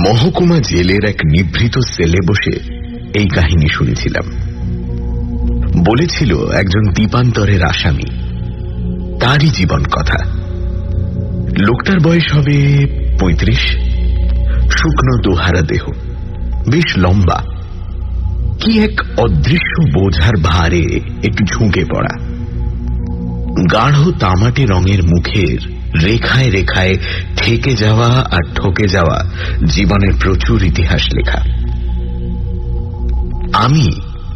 মহকুমা জেলের এক নিভৃত সেলে বসে এই কাহিনী শুনেছিলাম। বলেছিল একজন দ্বীপান্তরের আসামি, তারই জীবন কথা। লোকটার বয়স হবে 35, শুকনো দোহারা দেহ, বেশ লম্বা, কি এক অদৃশ্য বোঝার ভারে একটু ঝুঁকে পড়া, গাঢ় তামাটে রঙের মুখের রেখায় রেখায় থেকে যাওয়া আর ঠকে যাওয়া জীবনের প্রচুর ইতিহাস লেখা। আমি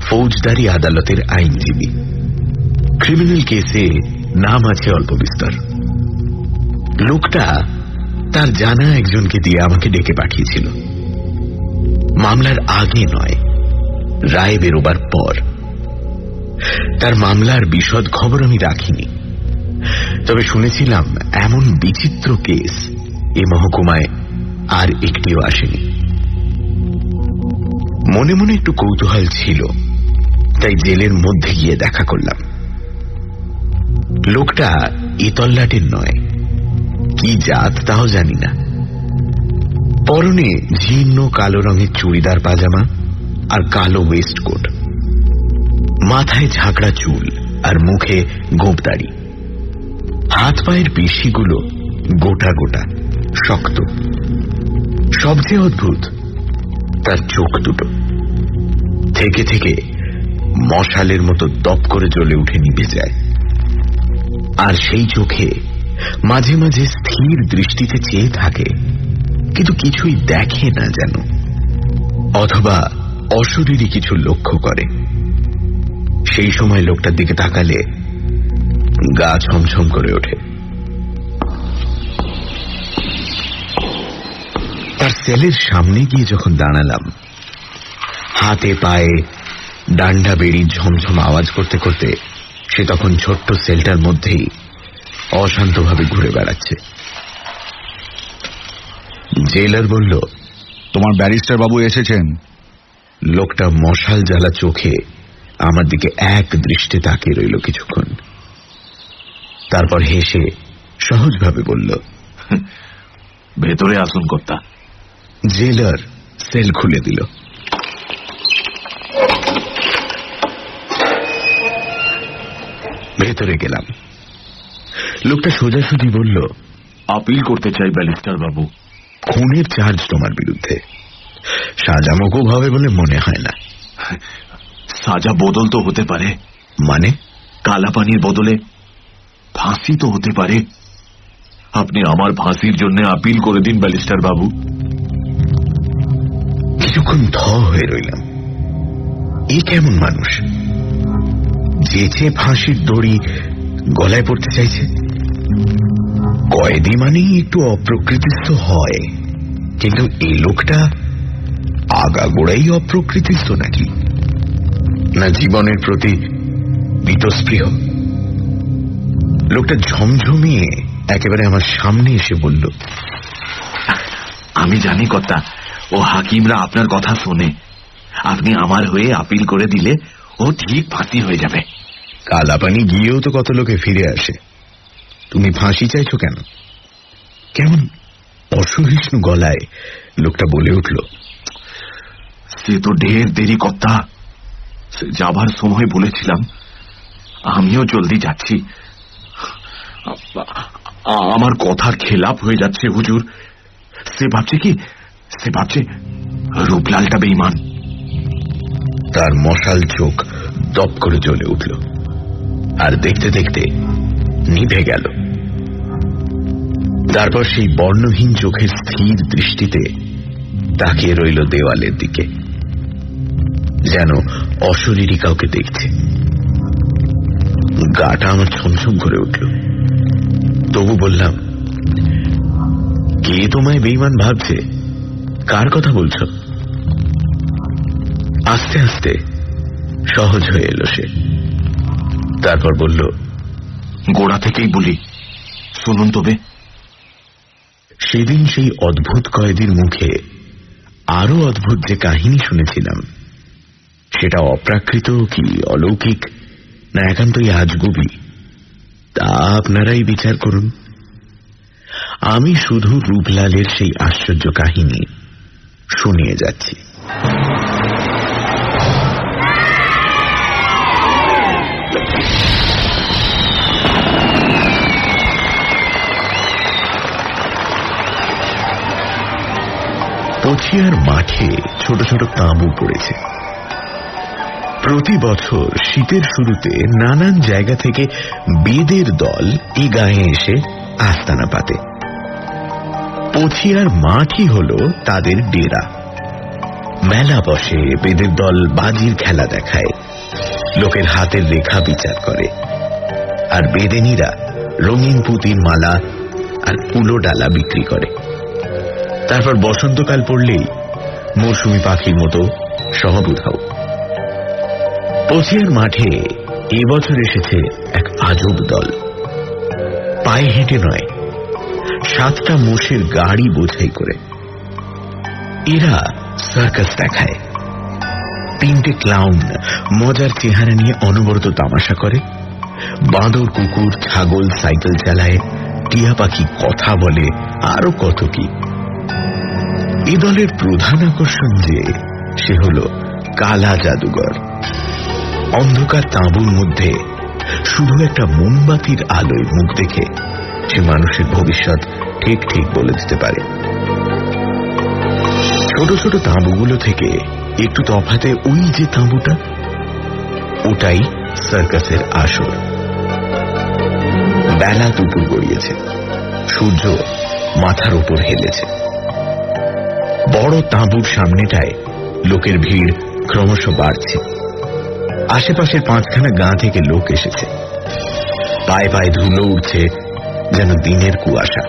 ফৌজদারি আদালতের আইনজীবী, ক্রিমিনাল কেসে নাম আছে অল্প বিস্তর। লোকটা তার জানা একজনকে দিয়ে আমাকে ডেকে পাঠিয়েছিল, মামলার আগে নয়, রায় বেরোবার পর। তার মামলার বিশদ খবর আমি রাখিনি, তবে শুনেছিলাম এমন বিচিত্র কেস এ মহকুমায় আর একটিও আসেনি। মনে মনে একটু কৌতূহল ছিল, তাই জেলের মধ্যে গিয়ে দেখা করলাম। লোকটা ইতল্লাটের নয়, কি জাত তাও জানি না। পরনে জীর্ণ কালো রঙের চুড়িদার পাজামা আর কালো ওয়েস্টকোট, মাথায় ঝাঁকড়া চুল আর মুখে গোঁপদাড়ি, হাত পায়ের পেশিগুলো গোটা গোটা শক্ত। সবচেয়ে অদ্ভুত তার চোখ দুটো, থেকে থেকে মশালের মতো দপ করে জ্বলে উঠে নিভে যায়, আর সেই চোখে মাঝে মাঝে স্থির দৃষ্টিতে চেয়ে থাকে, কিন্তু কিছুই দেখে না যেন, অথবা অশরীরী কিছু লক্ষ্য করে। সেই সময় লোকটার দিকে তাকালে গা ছমছম করে ওঠে। তার সেলের সামনে গিয়ে যখন দাঁড়ালাম, হাতে পায়ে ডান্ডা বেড়ি ঝমঝম আওয়াজ করতে করতে সে তখন ছোট্ট সেলটার মধ্যেই অশান্তভাবে ঘুরে বেড়াচ্ছে। জেলার বলল, তোমার ব্যারিস্টার বাবু এসেছেন। লোকটা মশাল জ্বালা চোখে আমার দিকে এক দৃষ্টে তাকিয়ে রইল কিছুক্ষণ, তারপর হেসে সহজভাবে বলল, ভেতরে আসুন কর্তা। জেলার সেল খুলে দিল। ভেতরে গেলাম। লোকটা সোজাসুজি বলল, আপিল করতে চাই ব্যারিস্টার বাবু। খুনের চার্জ তোমার বিরুদ্ধে, সাজামুখো ভাবে বলে মনে হয় না। সাজা বদল তো হতে পারে। মানে? কালাপানির বদলে ফাঁসি তো হতে পারে। আপনি আমার ফাঁসির জন্য আপিল করে দিন ব্যারিস্টার বাবু। কিছুক্ষণ ধ হয়ে রইলাম। এ কেমন মানুষ, যেচে ফাঁসির দড়ি গলায় পড়তে চাইছে? কয়েদি মানেই একটু অপ্রকৃতিস্থ হয়, কিন্তু এই লোকটা আগাগোড়াই অপ্রকৃতিস্থ নাকি? না জীবনের প্রতি বীতস্পৃহ? লোকটা ঝমঝমিয়ে একেবারে আমার সামনে এসে বলল, আমি জানি কর্তা, ও হাকিমরা আপনার কথা শোনে। আপনি আমার হয়ে আপিল করে দিলে ও ঠিক ফাঁসি হয়ে যাবে। কালাপানি গিয়েও তো কত লোকে ফিরে আসে, তুমি ফাঁসি চাইছো কেন? কেমন অসহিষ্ণু গলায় লোকটা বলে উঠল, সে তো ঢের দেরি কর্তা। যাবার সময় বলেছিলাম আমিও জলদি যাচ্ছি। আমার কথার খেলাপ হয়ে যাচ্ছে হুজুর। সে ভাবছে রূপলালটা বেঈমান। তার মশাল চোখ দপ করে জ্বলে উঠল, আর দেখতে দেখতে নিভে গেল। তারপর সেই বর্ণহীন চোখের স্থির দৃষ্টিতে তাকিয়ে রইল দেওয়ালের দিকে, যেন অশরীরী কাউকে দেখছে। গাটা আমার ছমছম করে উঠল। তবু বললাম, কে তোমায় বেঈমান ভাবছে? কার কথা বলছো? আস্তে আস্তে সহজ হয়ে এলো সে। তারপর বলল, গোড়া থেকেই বলি, শুনুন তবে। সেদিন সেই অদ্ভুত কয়েদির মুখে আরো অদ্ভুত যে কাহিনী শুনেছিলাম, সেটা অপ্রাকৃত কি অলৌকিক না একান্তই আজগুবি, তা আপনারাই বিচার করুন। আমি শুধু রূপলালের সেই আশ্চর্য কাহিনী শুনিয়ে যাচ্ছি। পছিয়ার মাঠে ছোট ছোট তাঁবু পড়েছে। প্রতি বছর শীতের শুরুতে নানান জায়গা থেকে বেদের দল এ গায়ে এসে আস্তানা পাতে। পছিয়ার মাঠই হল তাদের ডেরা। মেলা বসে, বেদের দল বাজির খেলা দেখায়, লোকের হাতের রেখা বিচার করে, আর বেদেনীরা রঙিন পুঁতির মালা আর কুলো ডালা বিক্রি করে। তারপর বসন্তকাল পড়লেই মৌসুমী পাখির মতো সব উধাও। পছিয়ার মাঠে এবছর এসেছে এক আজব দল। পায়ে হেঁটে নয়, 7টা মোষের গাড়ি বোঝাই করে। এরা সার্কাস দেখায়। 3টে ক্লাউন মজার চেহারা নিয়ে অনবরত তামাশা করে। বাঁদর, কুকুর, ছাগল সাইকেল চালায়, টিয়া পাখি কথা বলে, আরো কত কি। এ দলের প্রধান আকর্ষণ যে সে হল কালা জাদুঘর। অন্ধকার তাঁবুর মধ্যে শুধু একটা মোমবাতির আলোয় মুখ দেখে সে মানুষের ভবিষ্যৎ ঠিক ঠিক বলে দিতে পারে। ছোট ছোট তাঁবুগুলো থেকে একটু তফাতে ওই যে তাঁবুটা, ওটাই সার্কাসের আসর। বেলা দুপুর গড়িয়েছে, সূর্য মাথার উপর হেলেছে। বড় তাঁবুর সামনেটায় লোকের ভিড় ক্রমশ বাড়ছে। আশেপাশের 5খানা গাঁ থেকে লোক এসেছে। পায়ে পায়ে ধুলো উঠছে যেন দিনের কুয়াশা।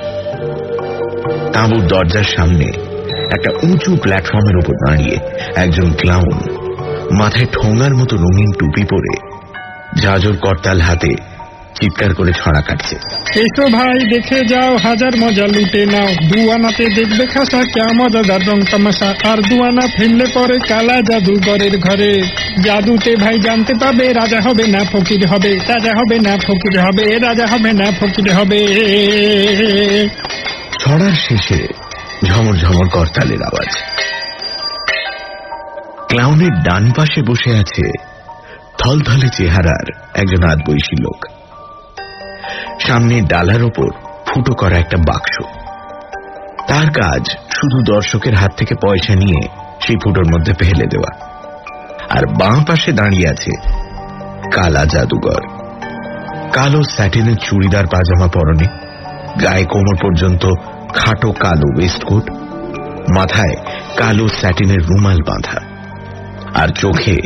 তাঁবুর দরজার সামনে একটা উঁচু প্ল্যাটফর্মের উপর দাঁড়িয়ে একজন ক্লাউন মাথায় ঠোঙার মতো রঙিন টুপি পরে ঝাঁঝর করতাল হাতে চিৎকার করে ছড়া কাটছে। এসো ভাই, দেখে যাও, হাজার মজা লুটে নাও। 2 আনাতে দেখবে খাসা ক্যা মজাদার রং তামাশা। আর 2 আনা ফেললে পরে কালা জাদুঘরের ঘরে। জাদুতে ভাই জানতে পাবে, রাজা হবে না ফকির হবে, রাজা হবে না ফকির হবে, রাজা হবে না ফকির হবে। ছড়ার শেষে ঝমর ঝমর করতালের আওয়াজ। ক্লাউনের ডান পাশে বসে আছে থলথলে চেহারার একজন আধবয়সী লোক। সামনে ডালার ওপর ফুটো করা একটা বাক্স। তার কাজ শুধু দর্শকের হাত থেকে পয়সা নিয়ে সেই ফুটোর মধ্যে ফেলে দেওয়া। আর বাঁ পাশে দাঁড়িয়ে আছে কালা জাদুঘর। কালো স্যাটিনের চুড়িদার পাজামা পরনে, গায়ে কোমর পর্যন্ত খাটো কালো ওয়েস্টকোট, মাথায় কালো স্যাটিনের রুমাল বাঁধা, আর চোখে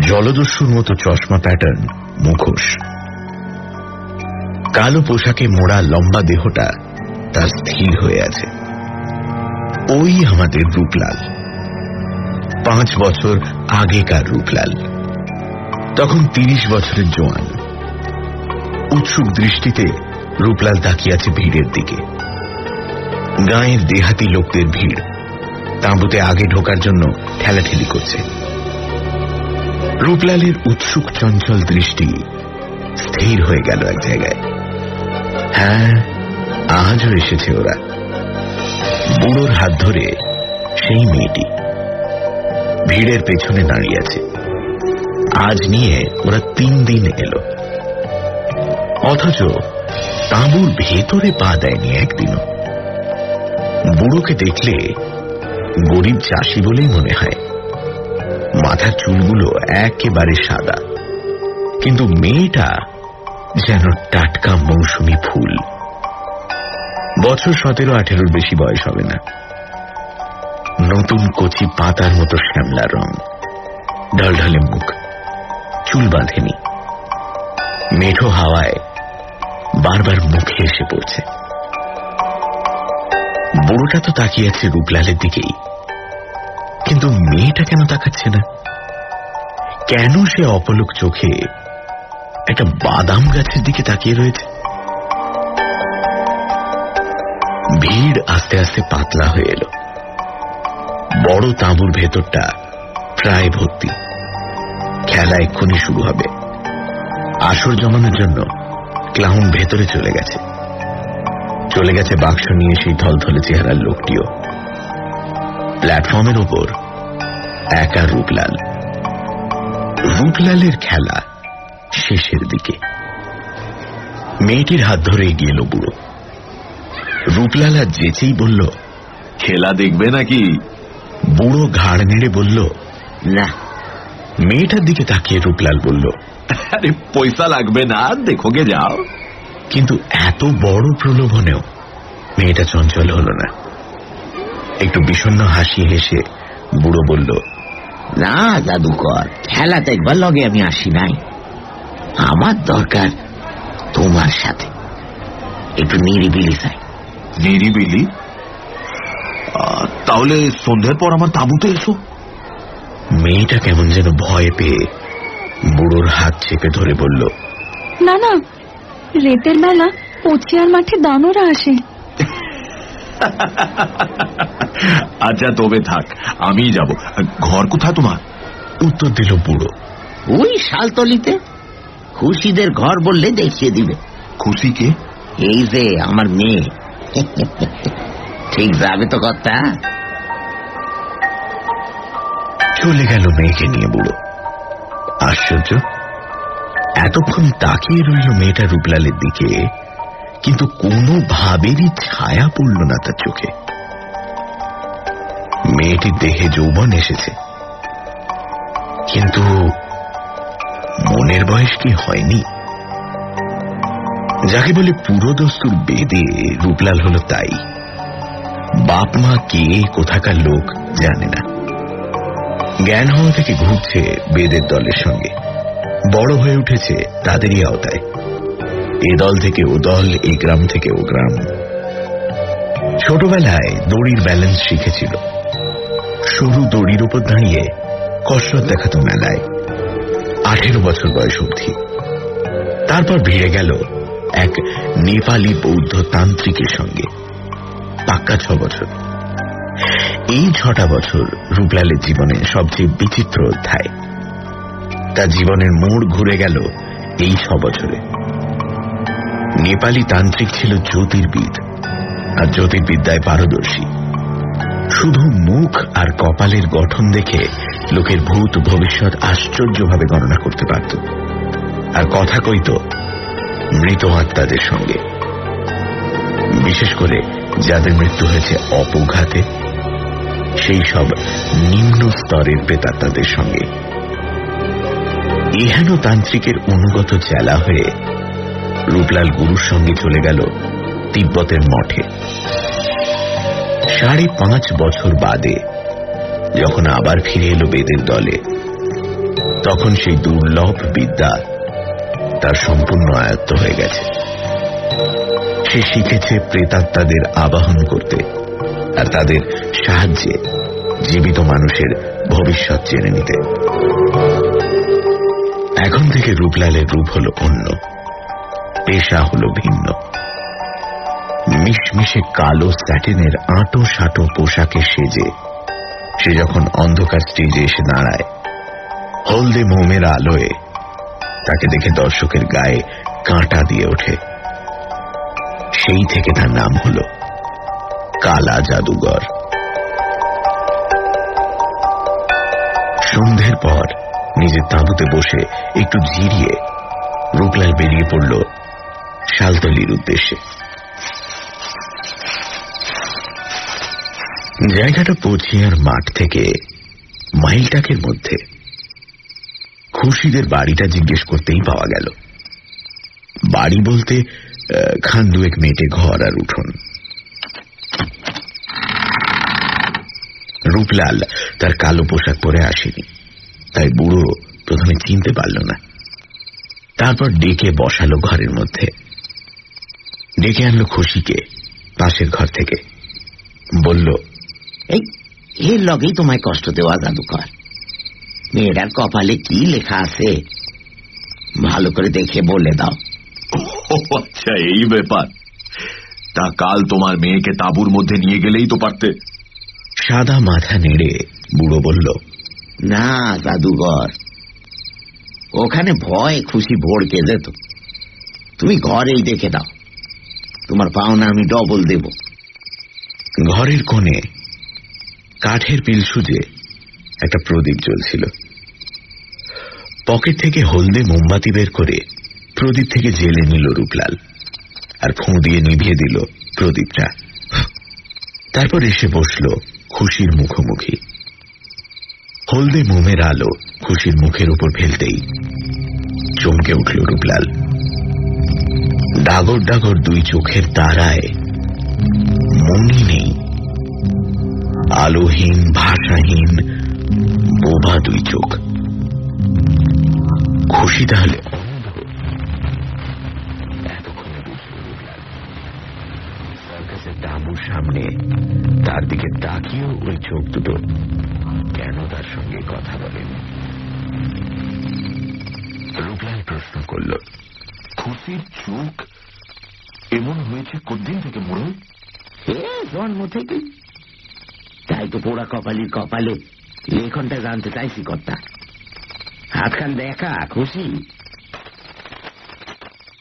জলদস্যুর মতো চশমা প্যাটার্ন মুখোশ। কালো পোশাকে মোড়া লম্বা দেহটা তার স্থির হয়ে আছে। ওই আমাদের রূপলাল, 5 বছর আগেকার রূপলাল। তখন 30 বছরের জোয়ান। উৎসুক দৃষ্টিতে রূপলাল তাকিয়ে আছে ভিড়ের দিকে। গাঁয়ের দেহাতি লোকদের ভিড় তাঁবুতে আগে ঢোকার জন্য ঠেলাঠেলি করছে। রূপলালের উৎসুক চঞ্চল দৃষ্টি স্থির হয়ে গেল এক জায়গায়। হ্যাঁ, আজও এসেছে ওরা। বুড়োর হাত ধরে সেই মেয়েটি ভিড়ের পেছনে দাঁড়িয়ে আছে। আজ নিয়ে ওরা 3 দিন এলো, অথচ তাঁবুর ভেতরে পা দেয়নি একদিনও। বুড়োকে দেখলে গরিব চাষি বলেই মনে হয়। মাথার চুলগুলো একেবারে সাদা, কিন্তু মেয়েটা যেন টাটকা মৌসুমী ফুল। বছর 17-18 বেশি বয়স হবে না। নতুন কচি পাতার মতো শ্যামলা রং, ঢলঢলে মুখ, চুল বাঁধেনি। মেঠো হাওয়ায় বারবার মুখে এসে পড়ছে। বুড়োটা তো তাকিয়ে আছে রূপলালের দিকেই, কিন্তু মেয়েটা কেন তাকাচ্ছে না? কেন সে অপলক চোখে একটা বাদাম গাছের দিকে তাকিয়ে রয়েছে? ভিড় আস্তে আস্তে পাতলা হয়ে এলো। বড় তাঁবুর ভেতরটা প্রায় ভর্তি। খেলা এক্ষুনি শুরু হবে। আসর জমানোর জন্য ক্লাউন ভেতরে চলে গেছে বাক্স নিয়ে সেই থলথলে চেহারার লোকটিও। প্ল্যাটফর্মের ওপর একা রূপলাল। রূপলালের খেলা শেষের দিকে। মেয়েটির হাত ধরে এগিয়ে এলো বুড়ো। রূপলাল আর যেচেই বলল, খেলা দেখবে নাকি? বুড়ো ঘাড় নেড়ে বলল, না। মেয়েটার দিকে তাকিয়ে রূপলাল বলল, আরে পয়সা লাগবে না, দেখোগে যাও। কিন্তু এত বড় প্রলোভনেও মেয়েটা চঞ্চল হলো না। একটু বিষণ্ণ হাসি হেসে বুড়ো বলল, না জাদুকর, খেলা দেখবার লগে আমি আসি নাই। আমার দরকার তোমার সাথে একটু নিরিবিলি চাই। নিরিবিলি? তাহলে সন্ধ্যের পর আমার তাঁবুতে এসো। মেয়েটা কেমন যেন ভয় পেয়ে বুড়োর হাত চেপে ধরে বলল, না না, রেতের বেলা পচিয়ার মাঠে দানরা আসে। আচ্ছা তবে থাক, আমি যাব। ঘর কোথায় তোমার? উত্তর দিল বুড়ো, ওই শালতলিতে। খুশিদের ঘর বললে দেখিয়ে দিবে। খুশিকে? এই যে আমার মেয়ে। ঠিক যাবে তো কথা। চলে গেল মেয়েকে নিয়ে বুড়ো। আশ্চর্য, এতক্ষণ তাকিয়ে রইল মেয়েটা রূপলালের দিকে, কিন্তু কোনো ভাবেরই ছায়া পড়ল না তার চোখে। মেয়েটির দেহে যৌবন এসেছে, কিন্তু মনের বয়স কি হয়নি? যাকে বলে পুরোদস্তুর বেদে রূপলাল হলো তাই। বাপ মা কে, কোথাকার লোক জানে না। জ্ঞান হওয়া থেকে ঘুরছে বেদের দলের সঙ্গে, বড় হয়ে উঠেছে তাদেরই আওতায়। এ দল থেকে ও দল, এই গ্রাম থেকে ও গ্রাম। ছোটবেলায় দড়ির ব্যালেন্স শিখেছিল। সরু দড়ির উপর দাঁড়িয়ে কসরত দেখাতো মেলায় 18 বছর বয়স অবধি। তারপর ভিড়ে গেল এক নেপালি বৌদ্ধ তান্ত্রিকের সঙ্গে, পাক্কা 6 বছর। এই 6টা বছর রূপলালের জীবনে সবচেয়ে বিচিত্র অধ্যায়। তার জীবনের মোড় ঘুরে গেল এই 6 বছরে। নেপালি তান্ত্রিক ছিল জ্যোতির্বিদ, আর জ্যোতির্বিদ্যায় পারদর্শী। শুধু মুখ আর কপালের গঠন দেখে লোকের ভূত ভবিষ্যৎ আশ্চর্যভাবে গণনা করতে পারত, আর কথা কইত মৃত আত্মাদের সঙ্গে, বিশেষ করে যাদের মৃত্যু হয়েছে অপঘাতে, সেই সব নিম্ন স্তরের প্রেতাত্মাদের সঙ্গে। এহেন তান্ত্রিকের অনুগত চেলা হয়ে রূপলাল গুরুর সঙ্গে চলে গেল তিব্বতের মঠে। 5.5 বছর বাদে যখন আবার ফিরে এলো বেদের দলে, তখন সেই দুর্লভ বিদ্যা তার সম্পূর্ণ আয়ত্ত হয়ে গেছে। সে শিখেছে প্রেতাত্মাদের আবাহন করতে, আর তাদের সাহায্যে জীবিত মানুষের ভবিষ্যৎ জেনে নিতে। এখন থেকে রূপলালের রূপ হলো অন্য, পেশা হলো ভিন্ন। মিশমিশে কালো স্যাটিনের আঁটো সাঁটো পোশাকে সেজে সে যখন অন্ধকার স্টেজে এসে দাঁড়ায়, হলদে মোমের আলোয় তাকে দেখে দর্শকের গায়ে কাঁটা দিয়ে ওঠে। সেই থেকে তার নাম হলো কালা জাদুঘর। সন্ধ্যের পর নিজের তাঁবুতে বসে একটু জিরিয়ে রূপলাল বেরিয়ে পড়ল শালতলির উদ্দেশ্যে। জায়গাটা পচিয়ার মাঠ থেকে মাইলটাকের মধ্যে। খুশিদের বাড়িটা জিজ্ঞেস করতেই পাওয়া গেল। বাড়ি বলতে 2 মেটে ঘর আর উঠোন। রূপলাল তার কালো পোশাক পরে আসেনি, তাই বুড়ো প্রথমে চিনতে পারল না। তারপর ডেকে বসালো ঘরের মধ্যে। ডেকে আনলো খুশিকে পাশের ঘর থেকে। বলল, এই এর লগেই তোমায় কষ্ট দেওয়া জাদুকর। মেয়েটার কপালে কি লেখা আছে ভালো করে দেখে বলে দাও। আচ্ছা, এই ব্যাপার। তা কাল তোমার মেয়েকে তাঁবুর মধ্যে নিয়ে গেলেই তো পারতে। সাদা মাথা নেড়ে বুড়ো বলল, না জাদুঘর, ওখানে ভয় খুশি ভড়কে যেত। তুমি ঘরেই দেখে দাও, তোমার পাওনা আমি ডবল দেব। ঘরের কোণে কাঠের পিলসুজে একটা প্রদীপ জ্বলছিল। পকেট থেকে হলদে মোমবাতি বের করে প্রদীপ থেকে জেলে নিল রূপলাল, আর ফোঁ দিয়ে নিভিয়ে দিল প্রদীপটা। তারপর এসে বসল খুশির মুখোমুখি। হলদে মোমের আলো খুশির মুখের উপর ফেলতেই চমকে উঠল রূপলাল। ডাগর ডাগর দুই চোখের তারায় মনই নেই, আলোহীন ভাষাহীন বোবা দুই চোখ। খুশি তাহলে সার্কাসের তাঁবুর সামনে তার দিকে তাকিয়েও ওই চোখ দুটো কেন তার সঙ্গে কথা বলেন? রূপলাল প্রশ্ন করল, খুশির চোখ এমন হয়েছে কতদিন থেকে মোড়ল? জন্ম থেকে। তাই তো পোড়া কপালির কপালে লেখনটা জানতে চাইছি কর্তা। হাতখান দেখা খুশি।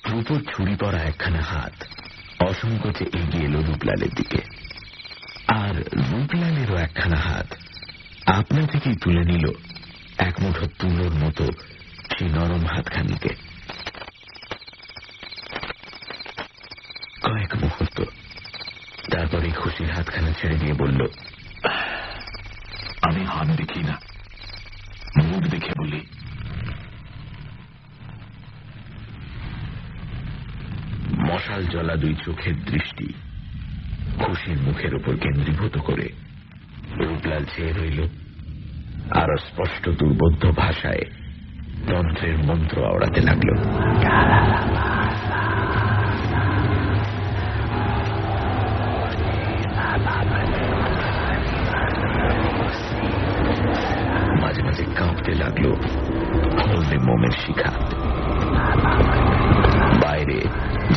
রূপর ছুরি পরা একখানা হাত অসংকোচে এগিয়ে এলো রূপলালের দিকে, আর রূপলালেরও একখানা হাত আপনা থেকেই তুলে নিল এক মুঠো তুলোর মতো সেই নরম হাতখানিকে। কয়েক মুহূর্ত, তারপরে খুশির হাতখানা ছেড়ে দিয়ে বলল, আমি হাত দেখি না, মুখ দেখে বলি। মশাল জ্বলা দুই চোখের দৃষ্টি খুশির মুখের উপর কেন্দ্রীভূত করে রূপলাল চেয়ে রইল, আরো স্পষ্ট দুর্বোধ্য ভাষায় তন্ত্রের মন্ত্র আওড়াতে লাগল। মাঝে মাঝে কাঁপতে লাগলো হলদে মোমের শিখা। বাইরে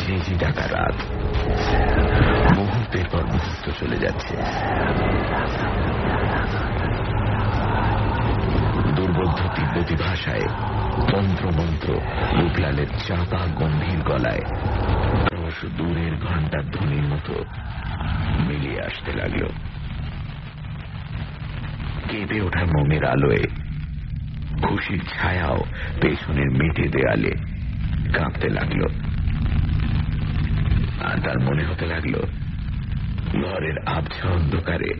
ঝিঝি ডাকা রাত মুহূর্তের পর মুহূর্ত চলে যাচ্ছে। দুর্বোধ্য তিব্বতী ভাষায় তন্ত্র মন্ত্র রূপলালের চাপা গম্ভীর গলায় ক্রমশ দূরের ঘণ্টার ধ্বনির মতো মিলিয়ে আসতে লাগল। কেঁপে ওঠা মোমের আলোয় খুশির ছায়াও পেছনের মেটে দেয়ালে কাঁপতে লাগল, আর তার মনে হতে লাগল ঘরের আবছা অন্ধকারে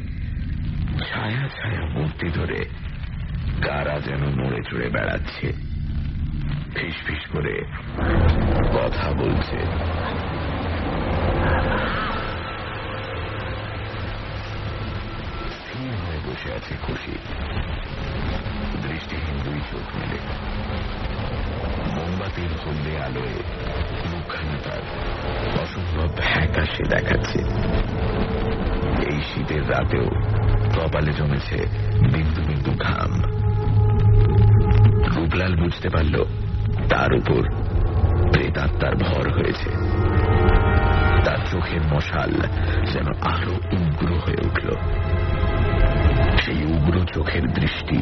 ছায়া ছায়া মূর্তি ধরে কারা যেন নড়ে চড়ে বেড়াচ্ছে, ফিস ফিস করে কথা বলছে। স্থির হয়ে বসে আছে খুশি, দৃষ্টিহীন দুই চোখ মেলে। মোমবাতির হলদে আলোয় মুখখানা তার অসম্ভব ফ্যাকাশে দেখাচ্ছে। এই শীতের রাতেও কপালে জমেছে বিন্দু বিন্দু ঘাম। রূপলাল বুঝতে পারল তার উপর প্রেতাত্মার ভর হয়েছে। তার চোখের মশাল যেন আরো উগ্র হয়ে উঠল। সেই উগ্র চোখের দৃষ্টি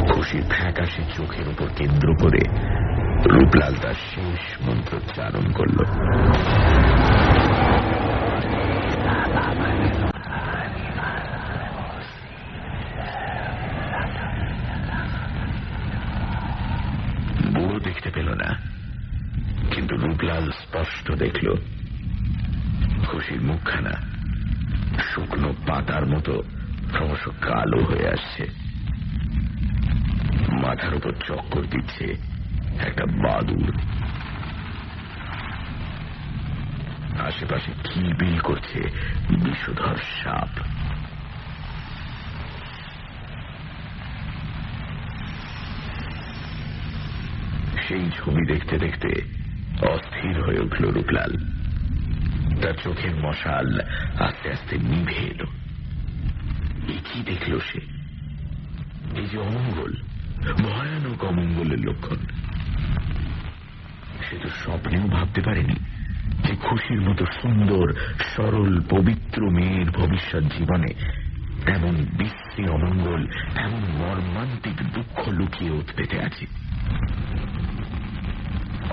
খুশির ফ্যাকাশে চোখের উপর কেন্দ্র করে রূপলাল তার শেষ মন্ত্রোচ্চারণ করল। বুড়ো দেখতে পেল না, কিন্তু রূপলাল স্পষ্ট দেখল খুশির মুখখানা শুকনো পাতার মতো ক্রমশ কালো হয়ে আসছে। মাথার উপর চক্কর দিচ্ছে একটা বাদুড়, আশেপাশে কিলবিল করছে বিষধর সাপ। সেই ছবি দেখতে দেখতে অস্থির হয়ে উঠল রূপলাল। তার চোখের মশাল আস্তে আস্তে নিভে এলো। কি দেখল সে? এই যে অমঙ্গল, ভয়ানক অমঙ্গলের লক্ষণ। সে তো স্বপ্নেও ভাবতে পারেনি যে খুশির মতো সুন্দর সরল পবিত্র মেয়ের ভবিষ্যৎ জীবনে এমন বিশ্রী অমঙ্গল, এমন মর্মান্তিক দুঃখ লুকিয়ে ওত পেতে আছে।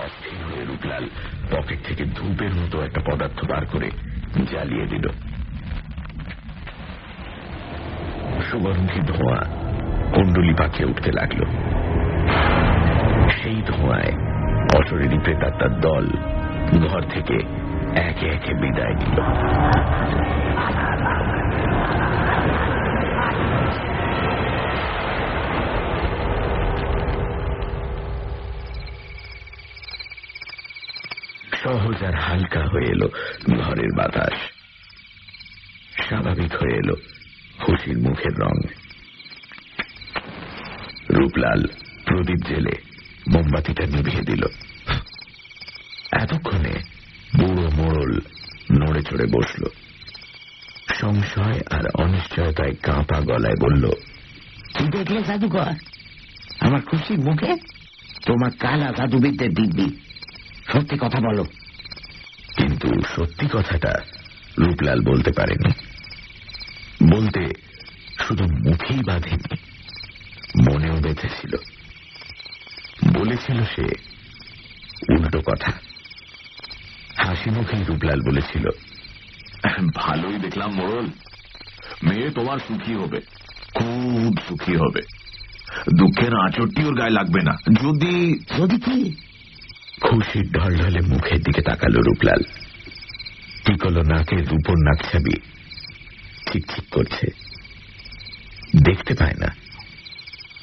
অস্থির হয়ে রূপলাল পকেট থেকে ধূপের মতো একটা পদার্থ বার করে জ্বালিয়ে দিল। সুগন্ধি ধোঁয়া কুণ্ডলি পাকিয়ে উঠতে লাগলো। সেই ধোঁয়ায় অশরীরী প্রেতাত্মার দল ঘর থেকে একে একে বিদায় নিল। সহজ আর হালকা হয়ে এলো ঘরের বাতাস, স্বাভাবিক হয়ে এলো খুশির মুখের রং। রূপলাল প্রদীপ জেলে মোমবাতিটা নিভিয়ে দিল। এতক্ষণে বুড়ো মোড়ল নড়ে চড়ে বসল। সংশয় আর অনিশ্চয়তায় কাঁপা গলায় বলল, কি দেখলে জাদুকর আমার খুশির মুখে? তোমার কালা জাদুবিদ্যের দিব্যি, সত্যি কথা বলো। কিন্তু সত্যি কথাটা রূপলাল বলতে পারেনি। বলতে শুধু মুখেই বাঁধেনি, মনেও বেঁধেছিল। বলেছিল সে উল্টো কথা। হাসি মুখেই রূপলাল বলেছিল, ভালোই দেখলাম মোড়ল, মেয়ে তোমার সুখী হবে, খুব সুখী হবে। দুঃখের আঁচড়টি ওর গায়ে লাগবে না। যদি যদি কি? খুশির ঢলঢলে মুখের দিকে তাকালো রূপলাল। টিকলো নাকের রূপোর নাকছাবি ঠিকঠিক করছে, দেখতে পায় না,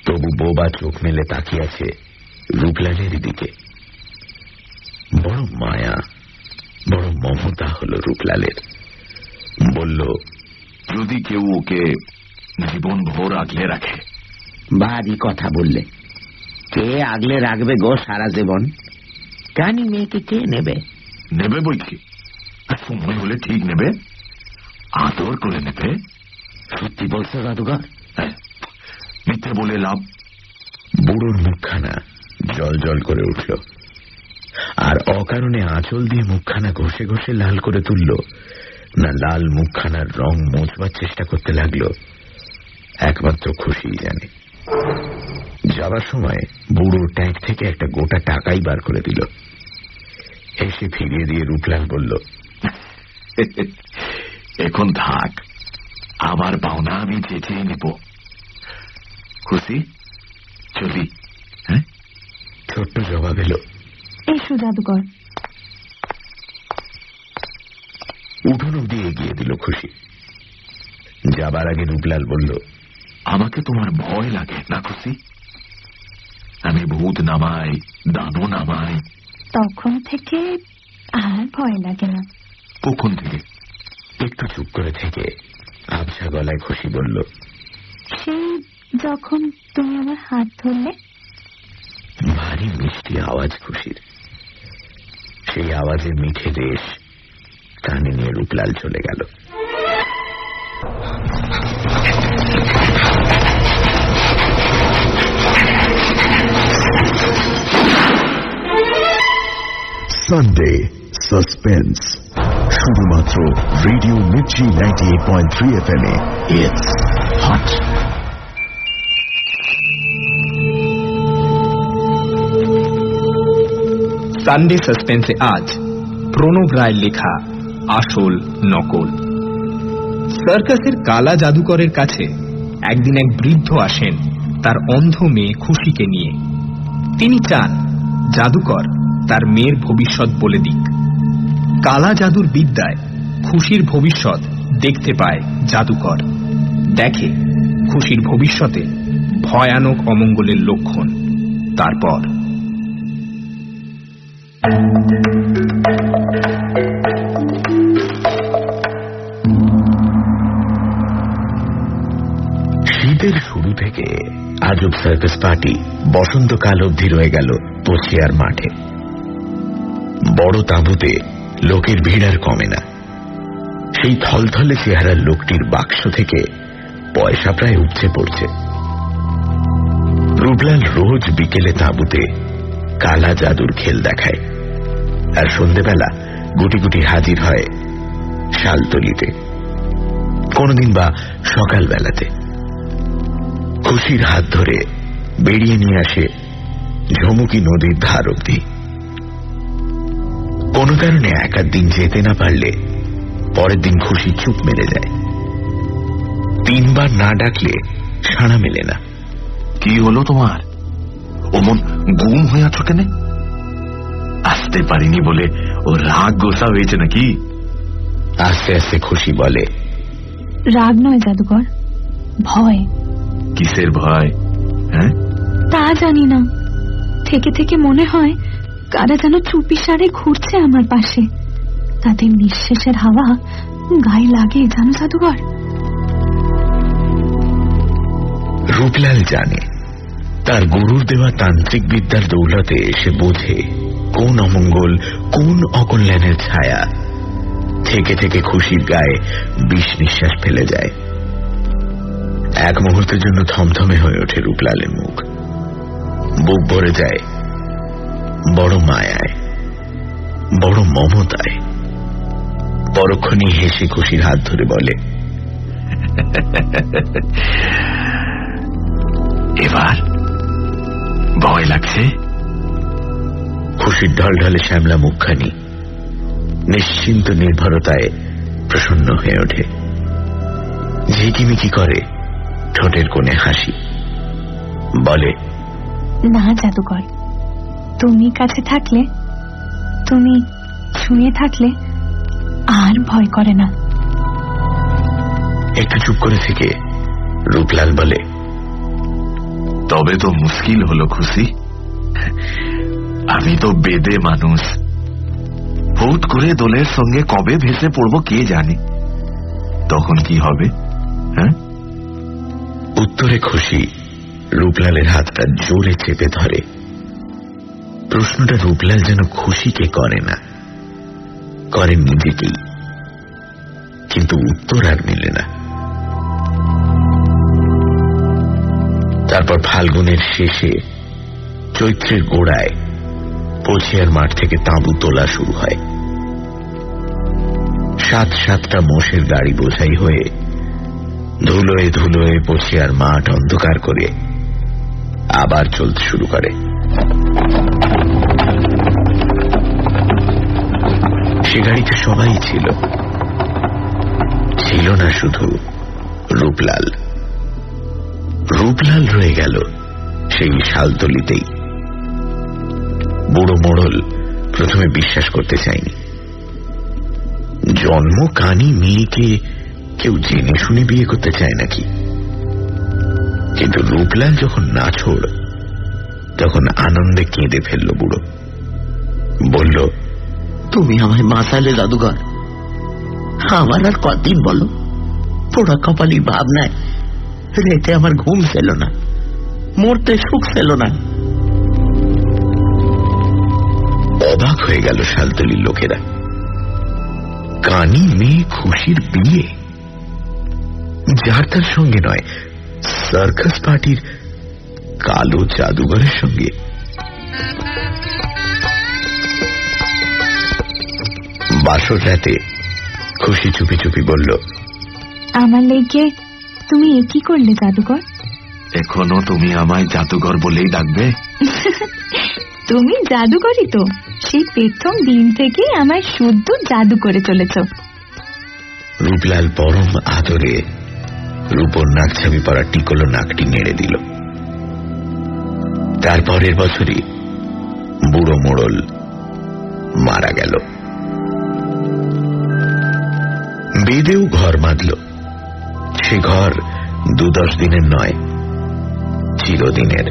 তবু বোবা চোখ মেলে তাকিয়ে আছে রূপলালের দিকে। বড় মায়া, বড় মমতা হলো রূপলালের। বলল, যদি কেউ ওকে জীবন ভোর আগলে রাখে। ভারী কথা বললে। কে আগলে রাখবে গো সারা জীবন? কানি মেয়েকে কে নেবে? নেবে বই কি, সময় হলে ঠিক নেবে, আদর করে নেবে। সত্যি বলছো জাদুঘর? মিথ্যে বলে লাভ। বুড়োর মুখখানা জল জল করে উঠল, আর অকারণে আঁচল দিয়ে মুখখানা ঘষে ঘষে লাল করে তুলল না লাল মুখখানার রং মোছবার চেষ্টা করতে লাগলো, একমাত্র খুশিই জানে। যাবার সময় বুড়োর ট্যাঙ্ক থেকে একটা গোটা টাকাই বার করে দিল। এসে ফিরিয়ে দিয়ে রূপলাল বলল, এখন থাক, আমার পাওনা আমি চেঁচিয়ে নেব। খুশি, চলি। হ্যাঁ, ছোট্ট জবাব এলো, এসো জাদুকর। উঠোন অব্দি এগিয়ে দিল খুশি। যাবার আগে রূপলাল বলল, আমাকে তোমার ভয় লাগে না খুশি? আমি ভূত নামাই, দানও নামাই। তখন থেকে আর ভয় লাগে না। কখন থেকে? একটু চুপ করে থেকে আবছা গলায় খুশি বলল, সেই যখন তুমি আমার হাত ধরলে। ভারী মিষ্টি আওয়াজ খুশির। সেই আওয়াজের মিঠে রেশ কানে নিয়ে রূপলাল চলে গেল। সানডে সাসপেন্স, শুধুমাত্র রেডিও মির্চি 98.3 FM এ। It's hot. সানডে সাসপেন্সে আজ প্রণব রায়ের লেখা আসল নকল। সার্কাসের কালা জাদুকরের কাছে একদিন এক বৃদ্ধ আসেন তার অন্ধ মেয়ে খুশিকে নিয়ে। তিনি চান জাদুকর তার মেয়ের ভবিষ্যৎ বলে দিক। কালা জাদুর বিদ্যায় খুশির ভবিষ্যৎ দেখতে পায় জাদুকর। দেখে খুশির ভবিষ্যতে ভয়ানক অমঙ্গলের লক্ষণ। তারপর শীতের শুরু থেকে আজব সার্কাস পার্টি বসন্তকাল অবধি রয়ে গেল পচিয়ার মাঠে। বড় তাঁবুতে লোকের ভিড় আর কমে না। সেই থলথলে চেহারার লোকটির বাক্স থেকে পয়সা প্রায় উপচে পড়ছে। রূপলাল রোজ বিকেলে তাঁবুতে কালা জাদুর খেল দেখায়, আর সন্ধেবেলা গুটি গুটি হাজির হয় শালতলিতে, কোনদিন বা সকালবেলাতে। খুশির হাত ধরে বেরিয়ে নিয়ে আসে ঝমুকি নদীর ধার অবধি। কোনো কারণে একার দিন যেতে না পারলে পরের দিন খুশি চুপ মেরে যায়। 3 বার না ডাকলে সাড়া মেলে না। কি হলো তোমার? অমন গুম হয়ে আছো কেন? আসতে পারিনি বলে ও রাগ গোসা হয়েছে নাকি? আস্তে আস্তে খুশি বলে, রাগ নয় জাদুকর, ভয়। কিসের ভয়? হ্যাঁ, তা জানি না, থেকে থেকে মনে হয় কারা যেন চুপি সারে ঘুরছে আমার পাশে। তাদের নিঃশ্বাসের হাওয়া গায়ে লাগে, জানো জাদুকর? রূপলাল জানে তার গুরুর দেওয়া তান্ত্রিক বিদ্যার দৌলতে সে বোঝে কোন অমঙ্গল, কোন অকল্যাণের ছায়া থেকে থেকে খুশির গায়ে বিষ নিঃশ্বাস ফেলে যায়। এক মুহূর্তের জন্য থমথমে হয়ে ওঠে রূপলালের মুখ, বুক ভরে যায় বড় মায়ায়, বড় মমতায়। পরক্ষণে হেসে খুশির হাত ধরে বলে, এবার ভয় লাগছে? খুশির ঢলঢলে শ্যামলা মুখখানি নিশ্চিন্ত নির্ভরতায় প্রসন্ন হয়ে ওঠে। ঝিকিমিকি করে ঠোঁটের কোণে হাসি, বলে, না জাদুকর, তুমি কাছে থাকলে, তুমি ছুঁয়ে থাকলে আর ভয় করে না। একটু চুপ করে থেকে রূপলাল বলে, তবে তো মুশকিল হলো খুশি। আমি তো বেদে মানুষ, হুট করে দোলের সঙ্গে কবে ভেসে পড়বো কে জানে, তখন কি হবে? হ্যাঁ? উত্তরে খুশি রূপলালের হাতটা জোরে চেপে ধরে। প্রশ্নটা রূপলাল যেন খুশিকে করে না, করে নিজেকেই, কিন্তু উত্তর আর মিলে না। তারপর ফাল্গুনের শেষে চৈত্রের গোড়ায় পছিয়ার মাঠ থেকে তাঁবু তোলা শুরু হয়। 7-7টা মোষের গাড়ি বোঝাই হয়ে ধুলোয় ধুলোয় পছিয়ার মাঠ অন্ধকার করে আবার চলতে শুরু করে। সে গাড়িতে সবাই ছিল, ছিল না শুধু রূপলাল। রূপলাল রয়ে গেল সেই শালতলিতেই। বুড়ো মোড়ল প্রথমে বিশ্বাস করতে চায়নি। জন্ম কানি মেয়েকে কেউ জেনে শুনে বিয়ে করতে চায় নাকি? কিন্তু রূপলাল যখন নাছোড়, তখন আনন্দে কেঁদে ফেলল বুড়ো। বলল, তুমি আমায় বাঁচালে জাদুকর, আমার আর কদিন বলো? পোড়া কপালি ভাবনায় রেতে আমার ঘুম ছিল না, মরতে সুখ ছিল না। অবাক হয়ে গেল শালতলির লোকেরা। কানি মেয়ে খুশির বিয়ে, যার তার সঙ্গে নয়, সার্কাস পার্টির কালো জাদুঘরের সঙ্গে। বাসর রাতে খুশি চুপি চুপি বলল, আমার লেগে তুমি এ কি করলে জাদুকর? এখনো তুমি আমায় জাদুঘর বলেই ডাকবে? তুমি জাদুকরই তো, সেই প্রথম দিন থেকে আমায় শুদ্ধ জাদু করে চলেছ। রূপলাল পরম আদরে রূপর নাকছাবি পরা টিকলো নাকটি নেড়ে দিল। তারপরের বছরই বুড়ো মোড়ল মারা গেল। বেদেও ঘর বাঁধল। সে ঘর 2-10 দিনের নয়, চিরদিনের।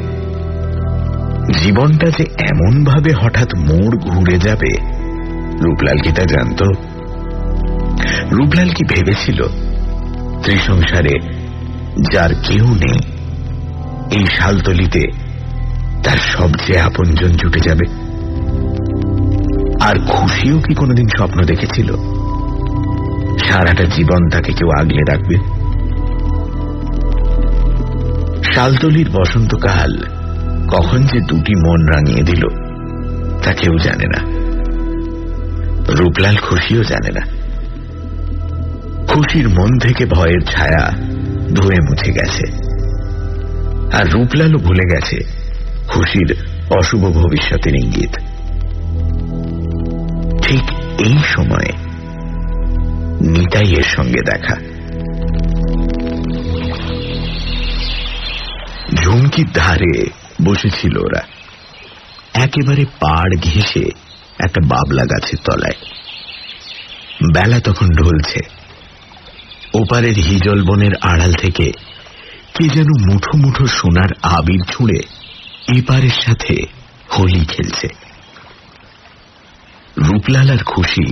জীবনটা যে এমন ভাবে হঠাৎ মোড় ঘুরে যাবে, রূপলাল কি তা জানত? রূপলাল কি ভেবেছিল ত্রিসংসারে যার কেউ নেই, এই শালতলিতে তার সবচেয়ে আপনজন জুটে যাবে? আর খুশিও কি কোনোদিন স্বপ্ন দেখেছিল সারাটা জীবন তাকে কেউ আগলে রাখবে? শালতলির বসন্তকাল কখন যে দুটি মন রাঙিয়ে দিল তা কেউ জানে না। রূপলাল খুশিও জানে না। খুশির মন থেকে ভয়ের ছায়া ধুয়ে মুছে গেছে, আর রূপলালও ভুলে গেছে খুশির অশুভ ভবিষ্যতের ইঙ্গিত। ঠিক এই সময়ে নিতাইয়ের সঙ্গে দেখা। রুমকির ধারে বসেছিল ওরা, একেবারে পাড় ঘেঁষে একটা বাবলা গাছের তলায়। বেলা তখন ঢলছে। ওপারের হিজল বনের আড়াল থেকে কে যেন মুঠো মুঠো সোনার আবির ছুঁড়ে এপারের সাথে হোলি খেলছে। রূপলাল আর খুশি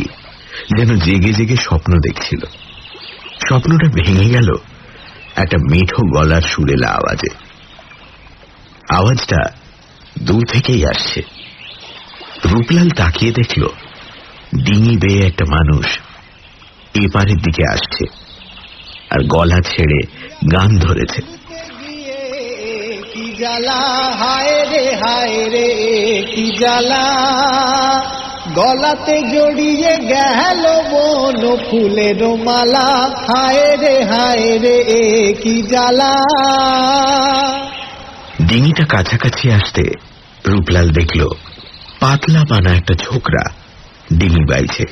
যেন জেগে জেগে স্বপ্ন দেখছিল। স্বপ্নটা ভেঙে গেল একটা মিঠো গলার সুরেলা আওয়াজে। আওয়াজটা দূর থেকেই আসছে। রূপলাল তাকিয়ে দেখল ডিঙি বেয়ে একটা মানুষ এপারের দিকে আসছে আর গলা ছেড়ে গান ধরেছে। কি জ্বালা হায় রে কি জ্বালা, গলাতে জড়িয়ে গেল বন ফুলের মালা, হায় রে কি জ্বালা। ডিঙিটা কাছাকাছি আসতে রূপলাল দেখল পাতলা বানা একটা ছোকরা ডিঙি বাইছে।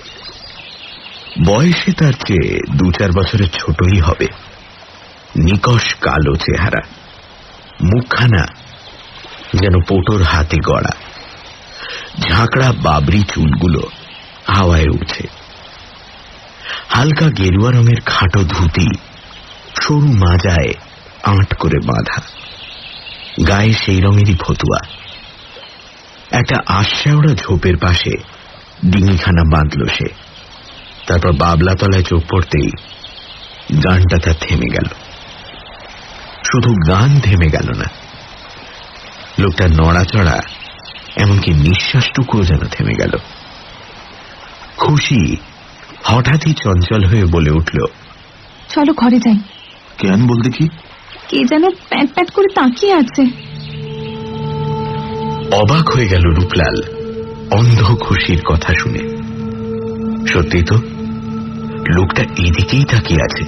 বয়সে তার চেয়ে 2-4 বছরের ছোটই হবে। নিকষ কালো চেহারা, মুখখানা যেন পোটোর হাতে গড়া, ঝাঁকড়া বাবরি চুলগুলো হাওয়ায় উঠছে। হালকা গেরুয়া রঙের খাটো ধুতি সরু মাজায় আঁট করে বাঁধা, গায়ে সেই রঙেরই ফতুয়া। একটা আশ্বাওড়া ঝোপের পাশে ডিঙিখানা বাঁধল সে। তারপর বাবলা তলায় চোখ পড়তেই গানটা তার থেমে গেল। শুধু গান থেমে গেল না, লোকটার নড়াচড়া এমনকি নিঃশ্বাসটুকুও যেন থেমে গেল। খুশি হঠাৎই চঞ্চল হয়ে বলে উঠল, চলো ঘরে যাই। কেন বলতে কি? কে যেন প্যাট প্যাট করে তাকিয়ে আছে। অবাক হয়ে গেল রূপলাল অন্ধ খুশির কথা শুনে। সত্যি তো, লোকটা এদিকেই তাকিয়ে আছে।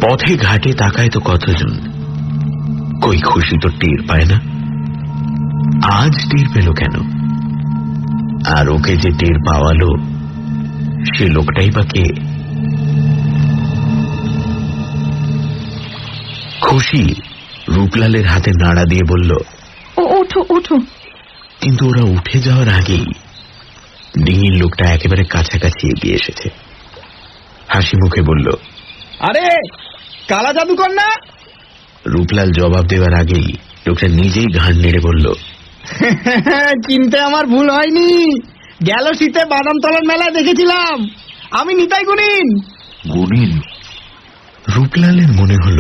পথে ঘাটে তাকায় তো কতজন, কই খুশি তো টের পায় না। আজ টের পেল কেন? আর ওকে যে টের পাওয়ালো সে লোকটাই বা কে? খুশি রূপলালের হাতে নাড়া দিয়ে বলল, ওঠো ওঠো। কিন্তু ওরা উঠে যাওয়ার আগেই ডিঙির লোকটা একেবারে কাছাকাছি এগিয়ে এসেছে। হাসি মুখে বলল, আরে কালা জাদুকর না? রূপলাল জবাব দেওয়ার আগেই লোকটা নিজেই ঘাড় নেড়ে বলল, চিনতে আমার ভুল হয়নি। গেল শীতে বাদামতলার মেলায় দেখেছিলাম, আমি নিতাই গুণিন। গুণিন? রূপলালের মনে হল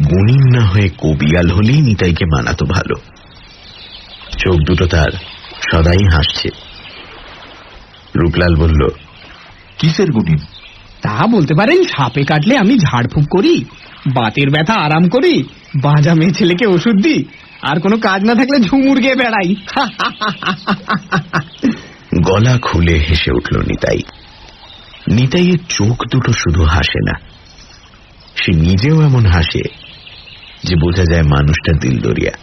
গুণিন না হয়ে কবিয়াল হলেই নিতাইকে মানাতো ভালো। চোখ দুটো তার সদাই হাসছে। রূপলাল বলল, কিসের গুণিন? তা বলতে পারেন, সাপে কাটলে আমি ঝাড়ফুঁক করি, বাতের ব্যথা আরাম করি, বাঁজা মেয়ে ছেলেকে ওষুধ দিই, আর কোনো কাজ না থাকলে ঝুমুর গিয়ে বেড়াই। গলা খুলে হেসে উঠল নিতাই। নিতাইয়ের চোখ দুটো শুধু হাসে না, সে নিজেও এমন হাসে যে বোঝা যায় মানুষটা দিলদরিয়া,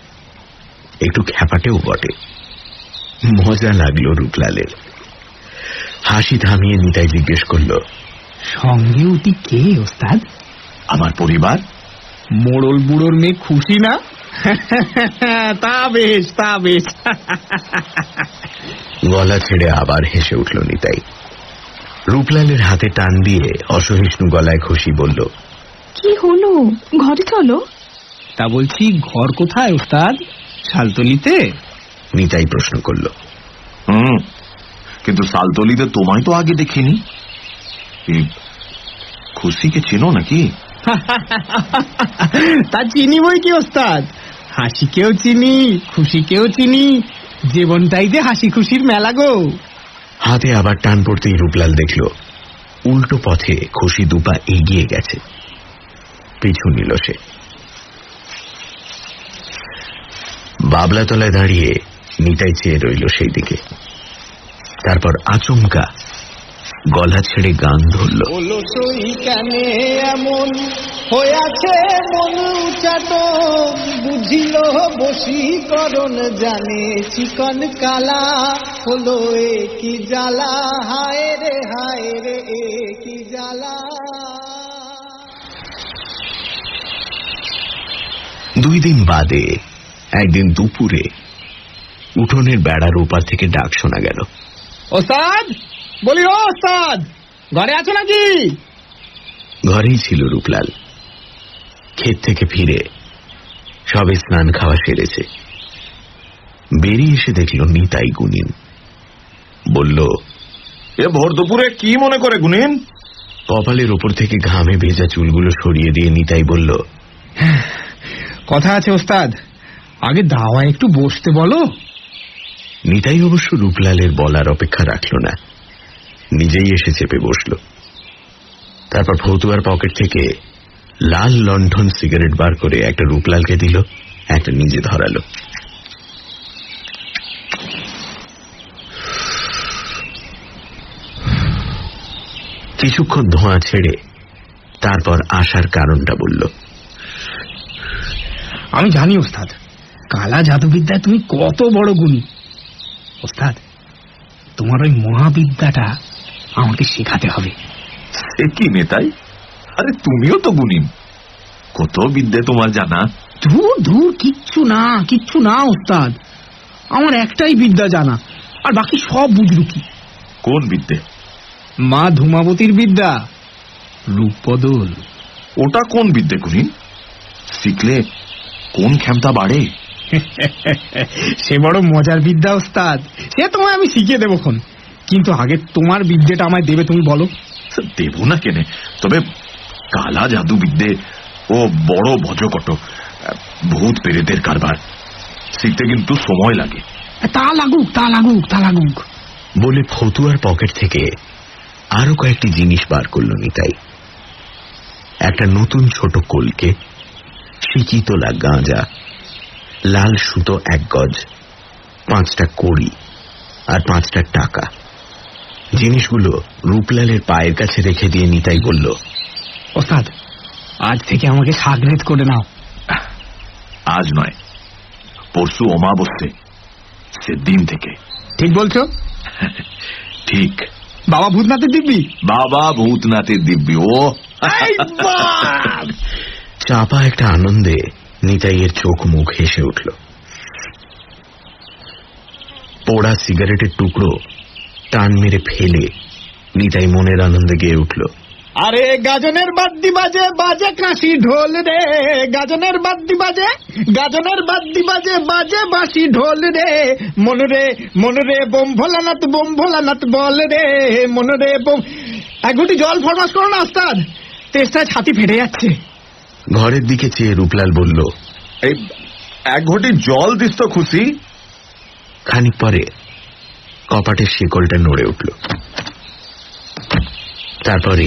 একটু খ্যাপাটেও বটে। মজা লাগলো রূপলালের। হাসি থামিয়ে নিতাই জিজ্ঞেস করল, সঙ্গে উঠি কে ওস্তাদ? আমার পরিবার। মোড়ল বুড়োর মেয়ে খুশি না? তা বেশ তা বেশ। গলা ছেড়ে আবার হেসে উঠল নিতাই। রূপলালের হাতে টান দিয়ে অসহিষ্ণু গলায় খুশি বলল, কি হলো, ঘরে চলো। তা বলছি ঘর কোথায় ওস্তাদ? শালতলিতে? নিতাই প্রশ্ন করল। কিন্তু শালতলিতে তোমায় তো আগে দেখিনি। খুশিকে চেনো নাকি? তা চিনি বই কি ওস্তাদ, হাসিকেও চিনি, খুশিকেও চিনি। জীবনটাই যে হাসি খুশির মেলা গো। হাতে আবার টান পড়তেই রূপলাল দেখল উল্টো পথে খুশি দুপা এগিয়ে গেছে। পিছু নিল সে। বাবলা তলায় দাঁড়িয়ে নিতাই চেয়ে রইল সেই দিকে। তারপর আচমকা গলা ছেড়ে গান ধরল, কেনে এমন হয়েছে মন উচাট, বুঝিল বশীকরণ জানে চিকন কালা, হলো এ কি জ্বালা, হায় রে এ কি জ্বালা। 2 দিন বাদে একদিন দুপুরে উঠোনের বেড়ার ওপার থেকে ডাক শোনা গেল। ওস্তাদ, বলি ও ওস্তাদ, ঘরে আছো নাকি? ঘরেই ছিল রূপলাল। ক্ষেত থেকে ফিরে সবে স্নান খাওয়া সেরেছে। বেরিয়ে এসে দেখল নিতাই গুনিন। বলল, এ ভোর দুপুরে কি মনে করে গুনিন? কপালের ওপর থেকে ঘামে ভেজা চুলগুলো সরিয়ে দিয়ে নিতাই বলল, কথা আছে ওস্তাদ, আগে দাওয়া একটু বসতে বলো। নিতাই অবশ্য রূপলালের বলার অপেক্ষা রাখল না, নিজেই এসে চেপে বসল। তারপর ফতুয়ার পকেট থেকে লাল লণ্ঠন সিগারেট বার করে একটা রূপলালকে দিল, একটা নিজে ধরালো। কিছুক্ষণ ধোঁয়া ছেড়ে তারপর আসার কারণটা বলল। আমি জানি ওস্তাদ, কালা জাদুবিদ্যায় তুমি কত বড় গুণী। ওস্তাদ, তোমার ওই মহাবিদ্যাটা আমাকে শেখাতে হবে। সে কি নেতাই, আরে তুমিও তো গুণিন, কত বিদ্যে তোমার জানা। ধুর ধুর, কিচ্ছু না ওস্তাদ, আমার একটাই বিদ্যা জানা, আর বাকি সব বুজরুকি। কোন বিদ্যে? মা ধূমাবতীর বিদ্যা, রূপ বদল। ওটা কোন বিদ্যে গুণিন? শিখলে কোন ক্ষমতা বাড়ে? সে বড় মজার বিদ্যা ওস্তাদ, সে তোমায় আমি শিখিয়ে দেবো খন, কিন্তু আগে তোমার বিদ্যেটা আমায় দেবে, তুমি বলো। দেব না কেনে, তবে কালা জাদু বিদ্যে ও বড় ভজকট, ভূত পেরেতের কারবার, শিখতে কিন্তু সময় লাগে। তা লাগুক বলে ফতুয়ার পকেট থেকে আরো কয়েকটি জিনিস বার করল নিতাই। একটা নতুন ছোট কলকে, সিকি তোলা গাঁজা, লাল সুতো 1 গজ, 5টা কড়ি আর 5টা টাকা। জিনিসগুলো রূপলালের পায়ের কাছে রেখে দিয়ে নিতাই বলল, ওস্তাদ, আজ থেকে আমাকে সাগরেদ করে নাও। আজ নয়, পরশু অমাবস্যে, সেদিন থেকে। ঠিক বলছো? ঠিক। বাবা ভূতনাথের দিব্যি? বাবা ভূতনাথের দিব্যি। ও চাপা একটা আনন্দে নিতাইয়ের চোখ মুখ হেসে উঠল। পোড়া সিগারেটের টুকরো টান মেরে ফেলে নিতাই মনের আনন্দে গেয়ে উঠল, আরে গাজনের বাদ্যি বাজে, বাজে কাশি ঢোল রে, গাজনের বাদ্যি বাজে, গাজনের বাদ্যি বাজে, বাজে বাঁশি ঢোল রে, মনরে বোম ভোলানাথ বল রে, মনরে বোম। 1 ঘটি জল ফরমাস করো না ওস্তাদ, তেষ্টায় ছাতি ফেটে যাচ্ছে। ঘরের দিকে চেয়ে রূপলাল বলল, এই 1 ঘটি জল দিস তো খুশি। খানিক পরে কপাটের শিকলটা নড়ে উঠল। তারপরে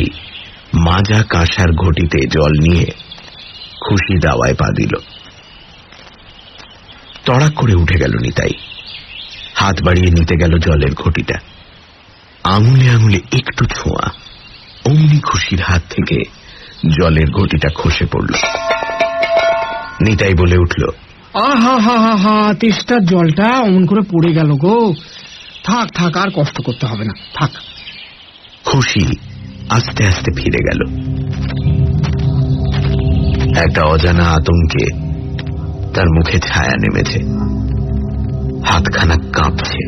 মাজা কাঁসার ঘটিতে জল নিয়ে খুশি দাওয়ায় পা দিল। তড়াক করে উঠে গেল নিতাই, হাত বাড়িয়ে নিতে গেল জলের ঘটিটা। আঙুলে আঙুলে একটু ছোঁয়া, অমনি খুশির হাত থেকে জলের ঘটিটা খসে পড়ল। নিতাই বলে উঠল, আহা, তেষ্টার জলটা অমন করে পড়ে গেল গো। থাক, আর কষ্ট করতে হবে না, থাক। খুশি আস্তে আস্তে ফিরে গেল। একটা অজানা আতঙ্কে তার মুখে ছায়া নেমেছে, হাতখানা কাঁপছে।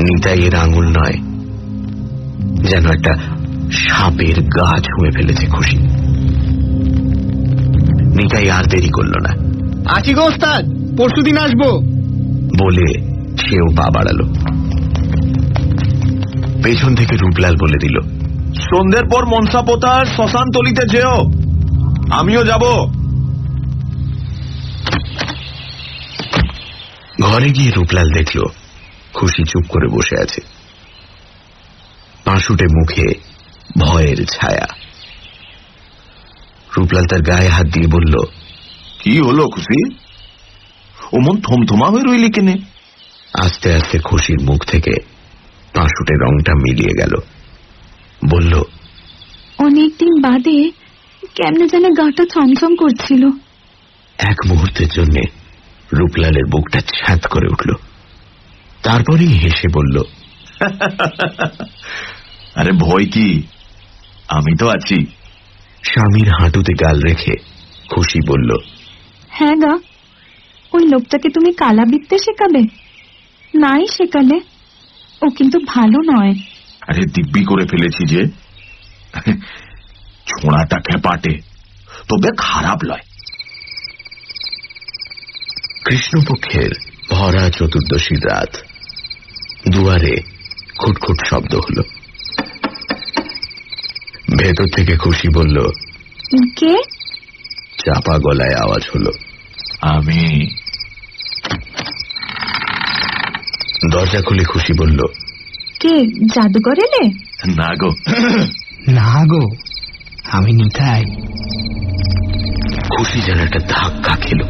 নিতাইয়ের আঙুল নয়, যেন একটা সাপের গা ছুঁয়ে ফেলেছে খুশি। নিতাই আর দেরি করল না। আছি গো ওস্তাদ, পরশুদিন আসবো বলে সেও পা বাড়ালো। পেছন থেকে রূপলাল বলে দিল, সন্ধ্যের পর মনসা পোতার শ্মশান তলিতে যেও, আমিও যাব। ঘরে গিয়ে রূপলাল দেখল খুশি চুপ করে বসে আছে, পাঁশুটে মুখে ভয়ের ছায়া। রূপলাল তার গায়ে হাত দিয়ে বলল, কি হলো খুশি, ওমন থমথমা হয়ে রইলি কেনে? আস্তে আস্তে খুশির মুখ থেকে পাঁশুটে রংটা মিলিয়ে গেল। বলল, অনেকদিন বাদে কেমনে যেন গাটা ছমছম করছিল। 1 মুহূর্তের জন্য রূপলালের বুকটা ছ্যাঁত করে উঠল। তারপরেই হেসে বলল, আরে ভয় কি, আমি তো আছি। স্বামীর হাঁটুতে গাল রেখে খুশি বলল, হ্যাঁ গা, ওই লোকটাকে তুমি কালা বিদ্যে শেখাবে? নাই শেখালে, ও কিন্তু ভালো নয়। আরে দিব্যি করে ফেলেছি যে, ছোঁড়াটা খেপাটে, তবে খারাপ লয়। কৃষ্ণপক্ষের ভরা চতুর্দশীর রাত। দুয়ারে খুটখুট শব্দ হলো। ভেতর থেকে খুশি বলল, কে? চাপা গলায় আওয়াজ হলো, আমি। দরজা খুলে খুশি বলল, কে? জাদুকর এলে? না গো, না গো, আমি নিতাই। খুশি যেন একটা ধাক্কা খেল।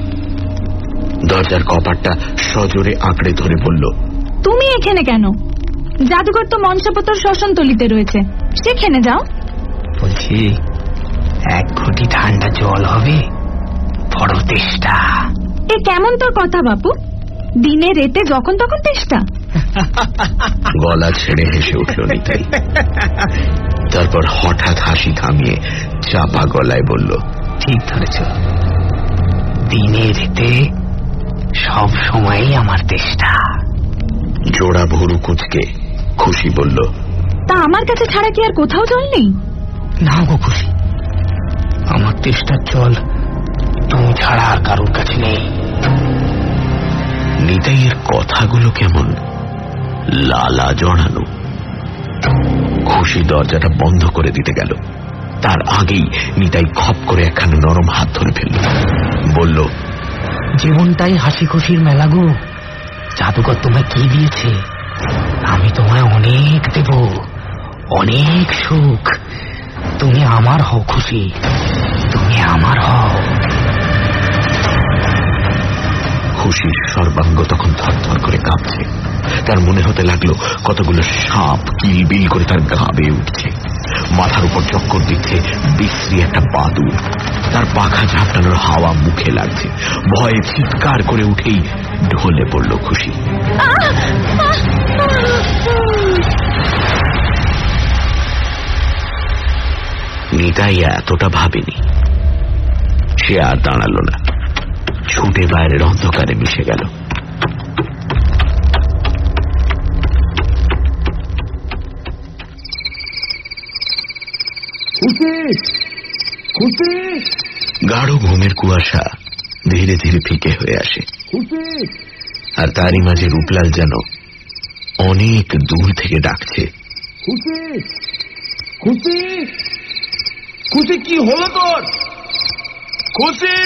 দরজার কপাটটা সজোরে আঁকড়ে ধরে বলল, তুমি এখানে কেন? জাদুকর তো মঞ্চপতর শ্মশানতলিতে রয়েছে, সেখানে যাও। বলছি, এক ঘটি ঠান্ডা জল হবে, বড় তেষ্টা। এ কেমন তোর কথা বাপু? দিনে রেতে যখন তখন তেষ্টা? গলা ছেড়ে হেসে উঠল নিতাই। তারপর হঠাৎ হাসি থামিয়ে চাপা গলায় বলল, ঠিক ধরেছ, দিনে রেতে সব সময়ই আমার তেষ্টা। জোড়া ভুরু কুঁচকে খুশি বলল, তা আমার কাছে ছাড়া কি আর কোথাও জল নেই? না গো খুশি, আমার তেষ্টার জল তুমি ছাড়া আর কারোর কাছে নেই। নিতাইয়ের কথাগুলো কেমন লালা জড়ানো। খুশি দরজাটা বন্ধ করে দিতে গেল, তার আগেই নিতাই খপ করে একখানা নরম হাত ধরে ফেলল। বলল, জীবনটাই হাসি খুশির মেলা গো। জাদুকর তোমায় কি দিয়েছে? আমি তোমায় অনেক দেব, অনেক সুখ। তুমি আমার হও খুশি, তুমি আমার হও। খুশির সর্বাঙ্গ তখন থরথর করে কাঁপছে। তার মনে হতে লাগলো কতগুলো সাপ কিলবিল করে তার গা বেয়ে উঠছে। মাথার উপর চক্কর দিচ্ছে বিশ্রী একটা বাদুড়। তার পাখা ঝাপটানোর হাওয়া মুখে লাগছে। ভয়ে চিৎকার করে উঠেই ঢলে পড়ল খুশি। নিতাই এতটা ভাবেনি। সে আর দাঁড়ালো না, ছুটে বাইরের অন্ধকারে মিশে গেল। গাঢ় ঘুমের কুয়াশা ধীরে ধীরে ফিকে হয়ে আসে, আর তারই মাঝে রূপলাল যেন অনেক দূর থেকে ডাকছে, খুশি কি হলো তোর? খুশি!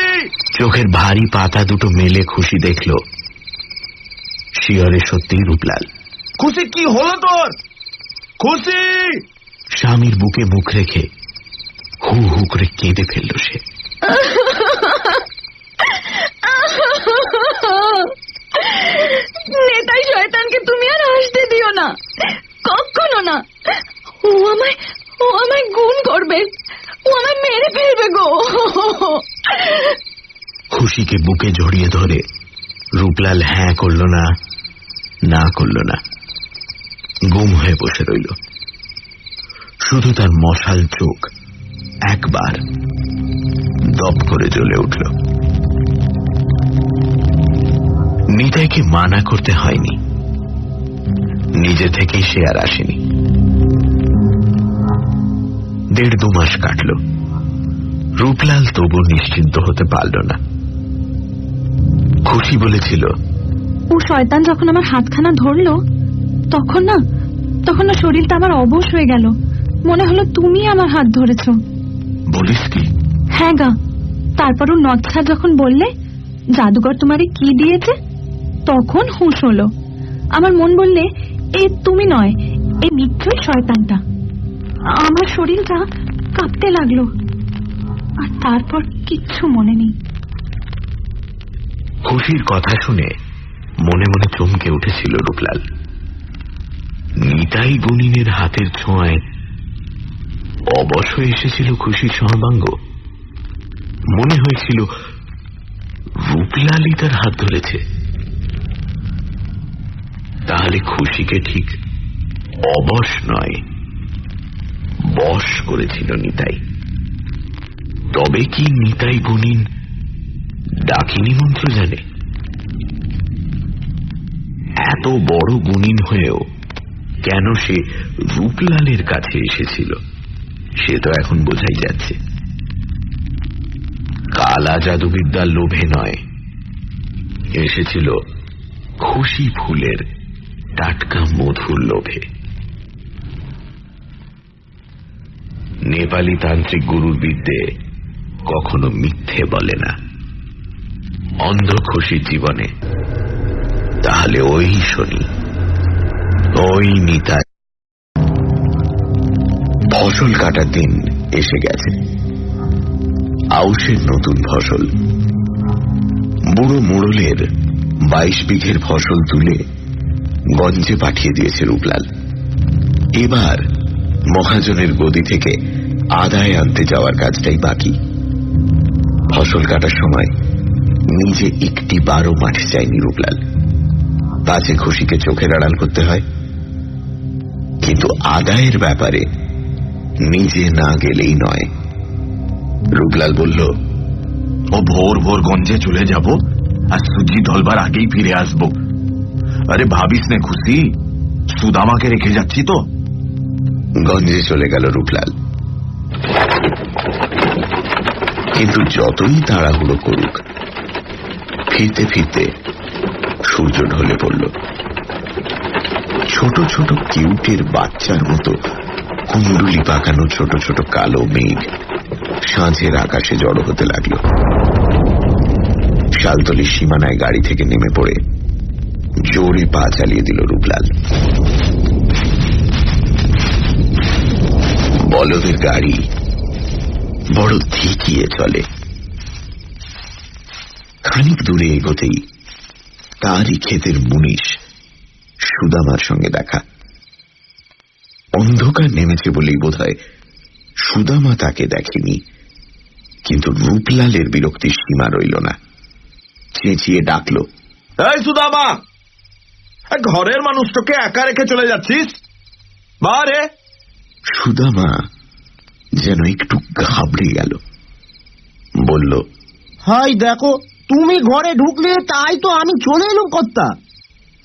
চোখের ভারী পাতা দুটো মেলে খুশি দেখল শিয়রে সত্যিই রূপলাল। খুশি কি হলো তোর? খুশি! স্বামীর বুকে মুখ রেখে হু হু করে কেঁদে ফেলল সে। নেতাই শয়তানকে তুমি আর হাসতে দিও না, কখনো না। ও আমায় গুণ করবে, ও আমায় মেরে ফেলবে গো। খুশিকে বুকে জড়িয়ে ধরে রূপলাল হ্যাঁ করল না, না করল না, গুম হয়ে বসে রইল। শুধু তার মশাল চোখ একবার দপ করে জ্বলে উঠল। নিতাইকে মানা করতে হয়নি, নিজে থেকেই সে আর আসেনি। 1.5-2 মাস কাটল, রূপলাল তবু নিশ্চিন্ত হতে পারল না। খুশি বলেছিল, ও শয়তান যখন আমার হাতখানা ধরলো তখন না শরীরটা আমার অবশ হয়ে গেল। মনে হলো তুমি আমার হাত ধরেছ। বলিস কি? হ্যাঁ গা। তারপর ও নচ্ছা যখন বললে জাদুকর তোমারে কি দিয়েছে, তখন হুঁশ হলো। আমার মন বললে এ তুমি নয়, এ নিশ্চয়ই শয়তানটা। আমার শরীরটা কাঁপতে লাগলো, আর তারপর কিচ্ছু মনে নেই। খুশির কথা শুনে মনে মনে চমকে উঠেছিল রূপলাল। নিতাই গুণিনের হাতের ছোঁয়ায় অবশ্য এসেছিল খুশির সর্বাঙ্গ। মনে হয়েছিল রূপলালই তার হাত ধরেছে। তাহলে খুশিকে ঠিক অবশ নয়, বশ করেছিল নিতাই। তবে কি নিতাই গুণিন ডাকিনী মন্ত্র জানে? এত বড় গুণিন হয়েও কেন সে রূপলালের কাছে এসেছিল সে তো এখন বোঝাই যাচ্ছে। কালা জাদুবিদ্যার লোভে নয়, এসেছিল খুশি ফুলের টাটকা মধুর লোভে। নেপালি তান্ত্রিক গুরুর বিদ্যে কখনো মিথ্যে বলে না। অন্ধ খুশির জীবনে তাহলে ওই শনি, ওই নিতাই। ফসল কাটার দিন এসে গেছে। আউশের নতুন ফসল। বুড়ো মোড়লের 22 বিঘের ফসল তুলে গঞ্জে পাঠিয়ে দিয়েছে রূপলাল। এবার মহাজনের গদি থেকে আদায় আনতে যাওয়ার কাজটাই বাকি। ফসল কাটার সময় নিজে একটি বারও মাঠে যায়নি রূপলাল, পাছে খুশিকে চোখের আড়াল করতে হয়। কিন্তু আদায়ের ব্যাপারে নিজে না গেলেই নয়। রূপলাল বলল, ও ভোর ভোর গঞ্জে চলে যাব আর সুজি ঢলবার আগেই ফিরে আসবো। আরে ভাবিস না খুশি, সুদামাকে রেখে যাচ্ছি তো। গঞ্জে চলে গেল রূপলাল। কিন্তু যতই তাড়াহুড়ো করুক, ফিরতে ফিরতে সূর্য ঢলে পড়ল। ছোট ছোট কিউটের বাচ্চার মতো কুণ্ডুলি পাকানো ছোট ছোট কালো মেঘ সাঁঝের আকাশে জড়ো হতে লাগলো। শালতলির সীমানায় গাড়ি থেকে নেমে পড়ে জোরে পা চালিয়ে দিল রূপলাল। বলদের গাড়ি বড় ধিকিয়ে চলে। খানিক দূরে এগোতেই তারই ক্ষেতের মুনিশ সুদামার সঙ্গে দেখা। অন্ধকার নেমেছে বলেই বোধহয় সুদামা তাকে দেখেনি, কিন্তু রূপলালের বিরক্তির সীমা রইল না। চেঁচিয়ে ডাকল, এই সুদামা, ঘরের মানুষটাকে একা রেখে চলে যাচ্ছিস? বারে। সুদামা যেন একটু ঘাবড়ে গেল, বলল, হাই দেখো, তুমি ঘরে ঢুকলে তাই তো আমি চলে এলাম কর্তা।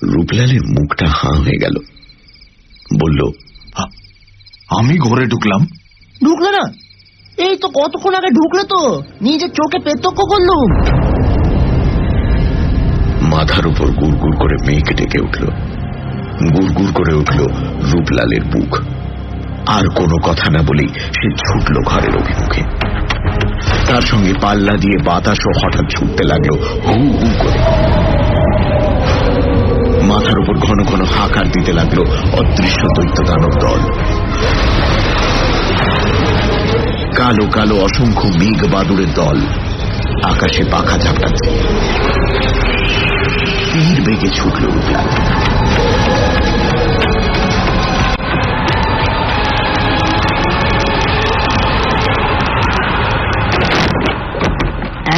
রূপলালের মুখটা হাঁ হয়ে গেল, বলল, আমি ঘরে ঢুকলাম? ঢুকলে না? এই তো কতক্ষণ আগে ঢুকলে তো, নিজের চোখে প্রত্যক্ষ করলুম। মাথার উপর গুড়গুড় করে মেঘ ডেকে উঠল। গুড়গুড় করে উঠল রূপলালের বুক। আর কোনো কথা না বলেই সে ছুটল ঘরের অভিমুখে। তার সঙ্গে পাল্লা দিয়ে বাতাসও হঠাৎ ছুটতে লাগলো হু হু করে। মাথার উপর ঘন ঘন হাঁকার দিতে লাগলো অদৃশ্য দৈত্য দানব দল। কালো কালো অসংখ্য মেঘ বাদুড়ের দল আকাশে পাখা ঝাপটাচ্ছে। তীর বেগে ছুটল রূপলাল।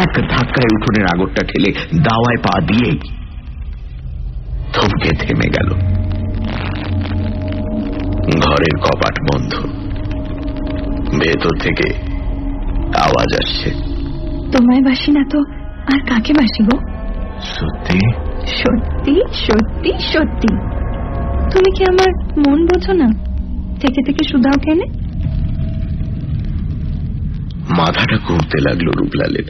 এক ধাক্কায় উঠোনের আগরটা ঠেলে দাওয়ায় পা দিয়েই থমকে থেমে গেল। ঘরের কপাট বন্ধ। ভেতর থেকে আওয়াজ আসছে, তোমায় বাসি না তো আর কাকে বাসি গো? সত্যি সত্যি সত্যি সত্যি। তুমি কি আমার মন বোঝো না? থেকে থেকে শুধাও কেন? মাথাটা ঘুরতে লাগলো রূপলালের।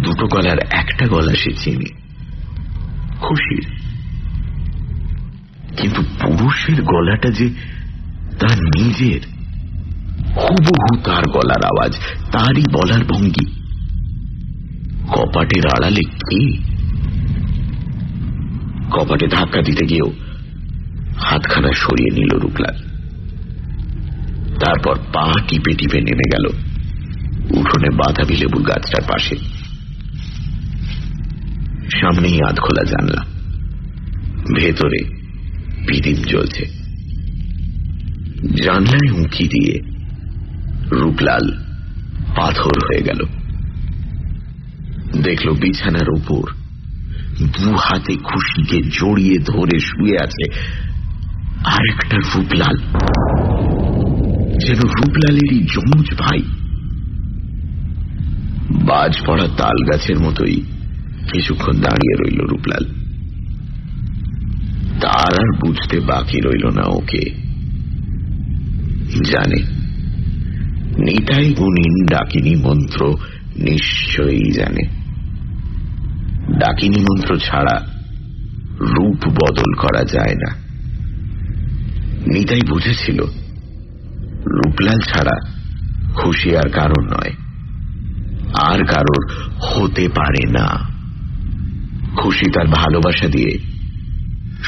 দুটো গলার একটা গলা সে চেনে, খুশির। কিন্তু পুরুষের গলাটা যে তার নিজের, হুবহু তার গলার আওয়াজ, তারই বলার ভঙ্গি। কপাটের আড়ালে কে? কপাটে ধাক্কা দিতে গিয়েও হাতখানা সরিয়ে নিল রূপলাল। তারপর পা টিপে টিপে নেমে গেল উঠোনে বাতাবি লেবুর গাছটার পাশে। সামনেই আধখোলা জানলা, ভেতরে পিদিম জ্বলছে। জানলায় উঁকি দিয়ে রূপলাল পাথর হয়ে গেল। দেখল বিছানার উপর দু হাতে খুশিকে জড়িয়ে ধরে শুয়ে আছে আরেকটা রূপলাল, যেন রূপলালেরই যমজ ভাই। বাজ পড়া তাল গাছের মতোই কিছুক্ষণ দাঁড়িয়ে রইল রূপলাল। তার আর বুঝতে বাকি রইল না ওকে। জানে নিতাই গুণিন ডাকিনী মন্ত্র নিশ্চয়ই জানে। ডাকিনী মন্ত্র ছাড়া রূপ বদল করা যায় না। নিতাই বুঝেছিল রূপলাল ছাড়া খুশি আর কারণ নয়, আর কারোর হতে পারে না। খুশি তার ভালোবাসা দিয়ে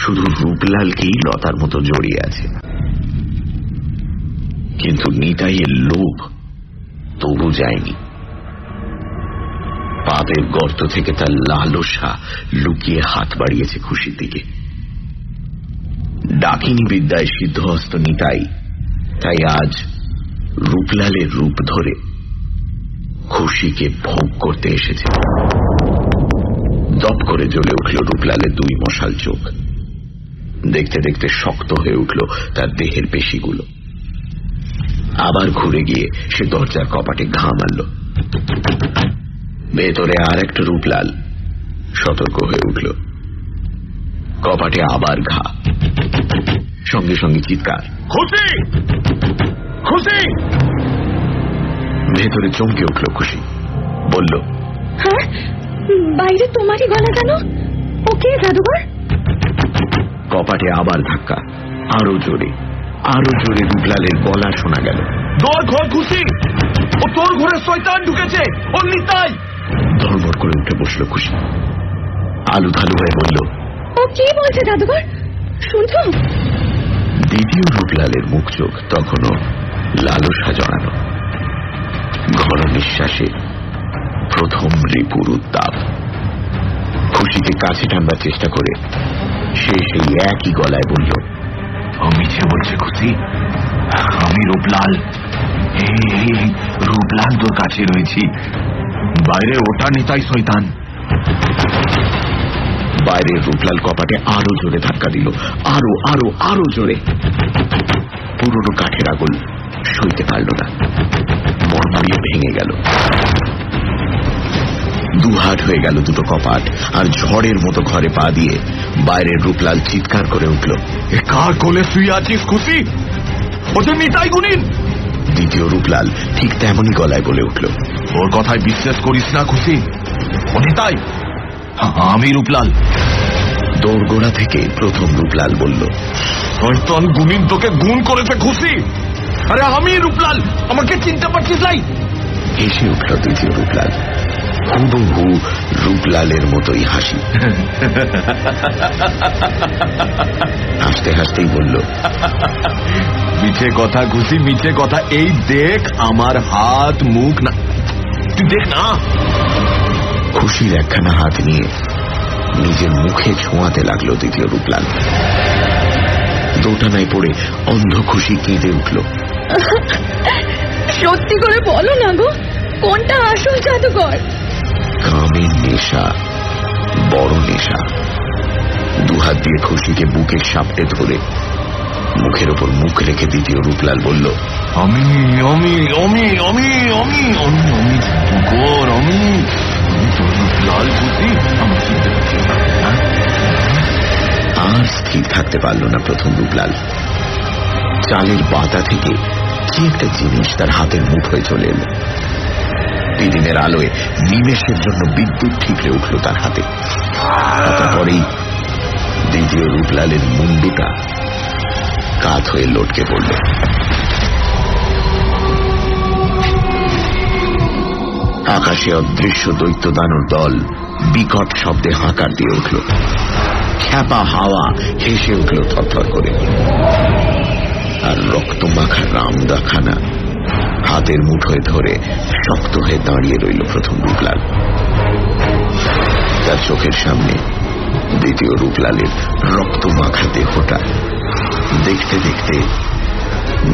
শুধু রূপলালকেই লতার মতো জড়িয়ে আছে। কিন্তু নিতাইয়ের লোভ তবু যায়নি। পাপের গর্ত থেকে তার লালসা লুকিয়ে হাত বাড়িয়েছে খুশির দিকে। ডাকিনী বিদ্যায় সিদ্ধহস্ত নিতাই তাই আজ রূপলালের রূপ ধরে খুশিকে ভোগ করতে এসেছে। দপ করে জ্বলে উঠল রূপলালের দুই মশাল চোখ। দেখতে দেখতে শক্ত হয়ে উঠল তার দেহের পেশিগুলো। আবার ঘুরে গিয়ে সে দরজার কপাটে ঘা মারল। ভেতরে আর একটা রূপলাল সতর্ক হয়ে উঠল। কপাটে আবার ঘা, সঙ্গে সঙ্গে চিৎকার, খুশি খুশি। ভেতরে চমকে উঠল খুশি, বলল, হ্যাঁ, বাইরে তোমারই গলা কেন? ওকে জাদুঘর। কপাটে আবার ধাক্কা, আরো জোরে রূপলালের গলা শোনা গেল, তোর ঘর খুশি, ও তোর ঘরে শয়তান ঢুকেছে, ও নিতাই। ধড়মড় করে উঠে বসল খুশি, আলু থালু হয়ে বলল, ও কি বলছে জাদুঘর, শুনছো? দ্বিতীয় রূপলালের মুখ চোখ তখনও লালসা জড়ানো। ঘন নিঃশ্বাসে প্রথম রিপুর উত্তাপ। খুশিকে কাছে টানবার চেষ্টা করে সে সেই একই গলায় বলল, মিছে বলছে খুশি, আমি রূপলাল, রূপলাল তোর কাছে রয়েছি, বাইরে ওটা নিতাই শয়তান। বাইরে রূপলাল কপাটে আরো জোরে ধাক্কা দিল, আরো আরো আরো জোরে। পুরনো কাঠের আগুন সইতে পারল না, মরমরিয়ে ভেঙে গেল। দুহাট হয়ে গেল দুটো কপাট, আর ঝড়ের মতো ঘরে পা দিয়ে বাইরের রূপলাল চিৎকার করে উঠল, এ কার কোলে শুয়ে আছিস খুশি? ওদের নিতাই গুণিন। দ্বিতীয় রূপলাল ঠিক তেমনই গলায় বলে উঠল, ওর কথায় বিশ্বাস করিস না খুশি, ও নিতাই, আমি রূপলাল। দোরগোড়া থেকে প্রথম রূপলাল বলল, শয়তান গুণিন তোকে গুণ করেছে খুশি। আরে আমি রূপলাল, আমাকে চিনতে পারছিস নাই? হেসে উঠল দ্বিতীয় রূপলাল, হুবহু রূপলালের মতোই হাসি। হাসতে হাসতেই বলল, মিছে কথা খুশি, মিছে কথা। এই দেখ আমার হাত মুখ, না তুই দেখ না। খুশির একখানা হাত নিয়ে নিজের মুখে ছোঁয়াতে লাগলো দ্বিতীয় রূপলাল। দোটানায় পড়ে অন্ধ খুশি কেঁদে উঠল, সত্যি করে বলো না গো, কোনটা আসল জাদুঘর? কামের নেশা, বড় নেশা। দুহাত দিয়ে খুশিকে বুকের সাপটে ধরে মুখের ওপর মুখ রেখে দ্বিতীয় রূপলাল বলল, আমি আমি আমি আমি আমি আমি আমি জাদুঘর, আমি রূপলাল খুশি। আর স্থির থাকতে পারল না প্রথম রূপলাল। চালের পাতা থেকে কি একটা জিনিস তার হাতের মুঠোয় চলে এলো। দিনের আলোয় নিমেষের জন্য বিদ্যুৎ ঠিকরে উঠল তার হাতে। তারপরেই দ্বিতীয় রূপলালের মুন্ডুটা কাত হয়ে লটকে পড়ল। আকাশে অদৃশ্য দৈত্য দানর দল বিকট শব্দে হাঁকার দিয়ে উঠল। খ্যাপা হাওয়া হেসে উঠল থরথর করে। আর রক্ত মাখা রামদাখানা হাতের মুঠোয় ধরে শক্ত হয়ে দাঁড়িয়ে রইল প্রথম রূপলাল। তার চোখের সামনে দ্বিতীয় রূপলালের রক্ত মাখা দেহটা দেখতে দেখতে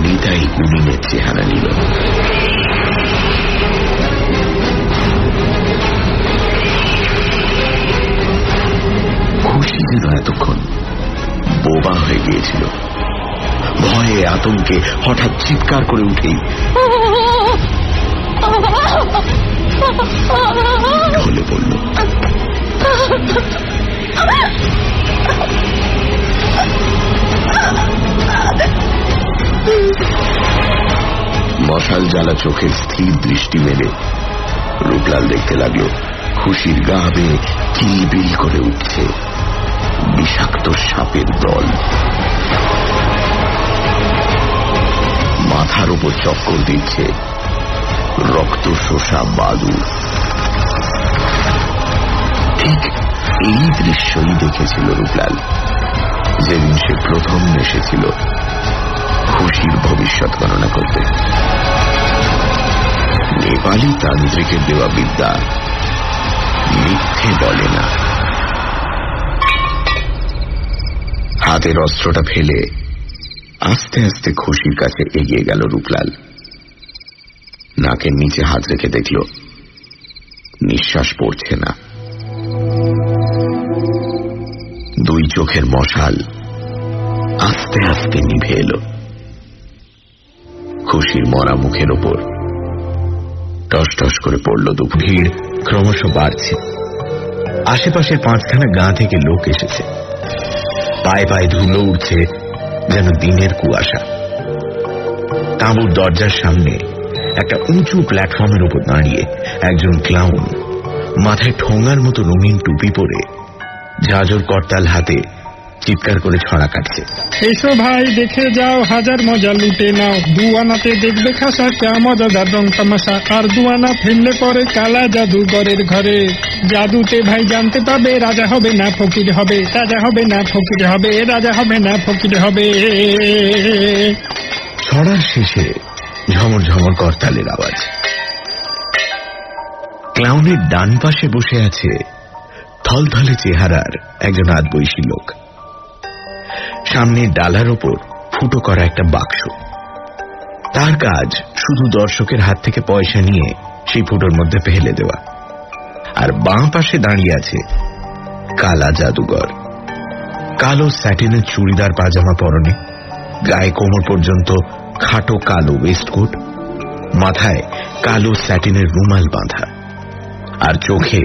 নিতাই গুণিনের চেহারা নিল। খুশি যেন এতক্ষণ বোবা হয়ে গিয়েছিল। ভয়ে আতঙ্কে হঠাৎ চিৎকার করে উঠেই ঢলে পড়ল। মশাল জ্বালা চোখের স্থির দৃষ্টি মেলে রূপলাল দেখতে লাগলো খুশির গা বেয়ে কিলবিল করে উঠছে বিষাক্ত সাপের দল। মাথার উপর চক্কর দিচ্ছে রক্ত শোষা বাদুড়। ঠিক এই দৃশ্যই দেখেছিল রূপলাল যেদিন সে প্রথম এসেছিল খুশির ভবিষ্যৎ গণনা করতে। নেপালি তান্ত্রিকের দেওয়া বিদ্যা মিথ্যে বলে না। হাতের অস্ত্রটা ফেলে আস্তে আস্তে খুশির কাছে এগিয়ে গেল রূপলাল। নাকের নিচে হাত রেখে দেখল নিঃশ্বাস পড়ছে না। দুই চোখের মশাল আস্তে আস্তে নিভে এলো। খুশির মরা মুখের ওপর টস টস করে পড়ল দুপুর। ভিড় ক্রমশ বাড়ছে। আশেপাশের 5খানা গাঁ থেকে লোক এসেছে। পায়ে পায়ে ধুলো উঠছে যেন দিনের কুয়াশা। তাঁবুর দরজার সামনে একটা উঁচু প্ল্যাটফর্মের উপর দাঁড়িয়ে একজন ক্লাউন মাথায় ঠোঙার মতো রঙিন টুপি পরে ঝাঁঝর করতাল হাতে চিৎকার করে ছড়া কাটছে। এসো ভাই দেখে যাও হাজার মজা লুটে নাও, 2 আনাতে দেখবে খাসা ক্যা মজাদার রং তামাশা, আর 2 আনা ফেললে পরে কালা জাদুঘরের ঘরে। জাদুতে ভাই জানতে পাবে রাজা হবে না ফকির হবে, রাজা হবে না ফকির হবে, রাজা হবে না ফকির হবে। ছড়ার শেষে ঝমর ঝমর করতালের আওয়াজ। ক্লাউনের ডান পাশে বসে আছে থলথলে চেহারার একজন আধবয়সী লোক। সামনে ডালার ওপর ফুটো করা একটা বাক্স। তার কাজ শুধু দর্শকের হাত থেকে পয়সা নিয়ে সেই ফুটোর মধ্যে ফেলে দেওয়া। আর বাঁ পাশে দাঁড়িয়ে আছে কালা জাদুঘর। কালো স্যাটিনের চুড়িদার পাজামা পরনে, গায়ে কোমর পর্যন্ত খাটো কালো ওয়েস্টকোট, মাথায় কালো স্যাটিনের রুমাল বাঁধা, আর চোখে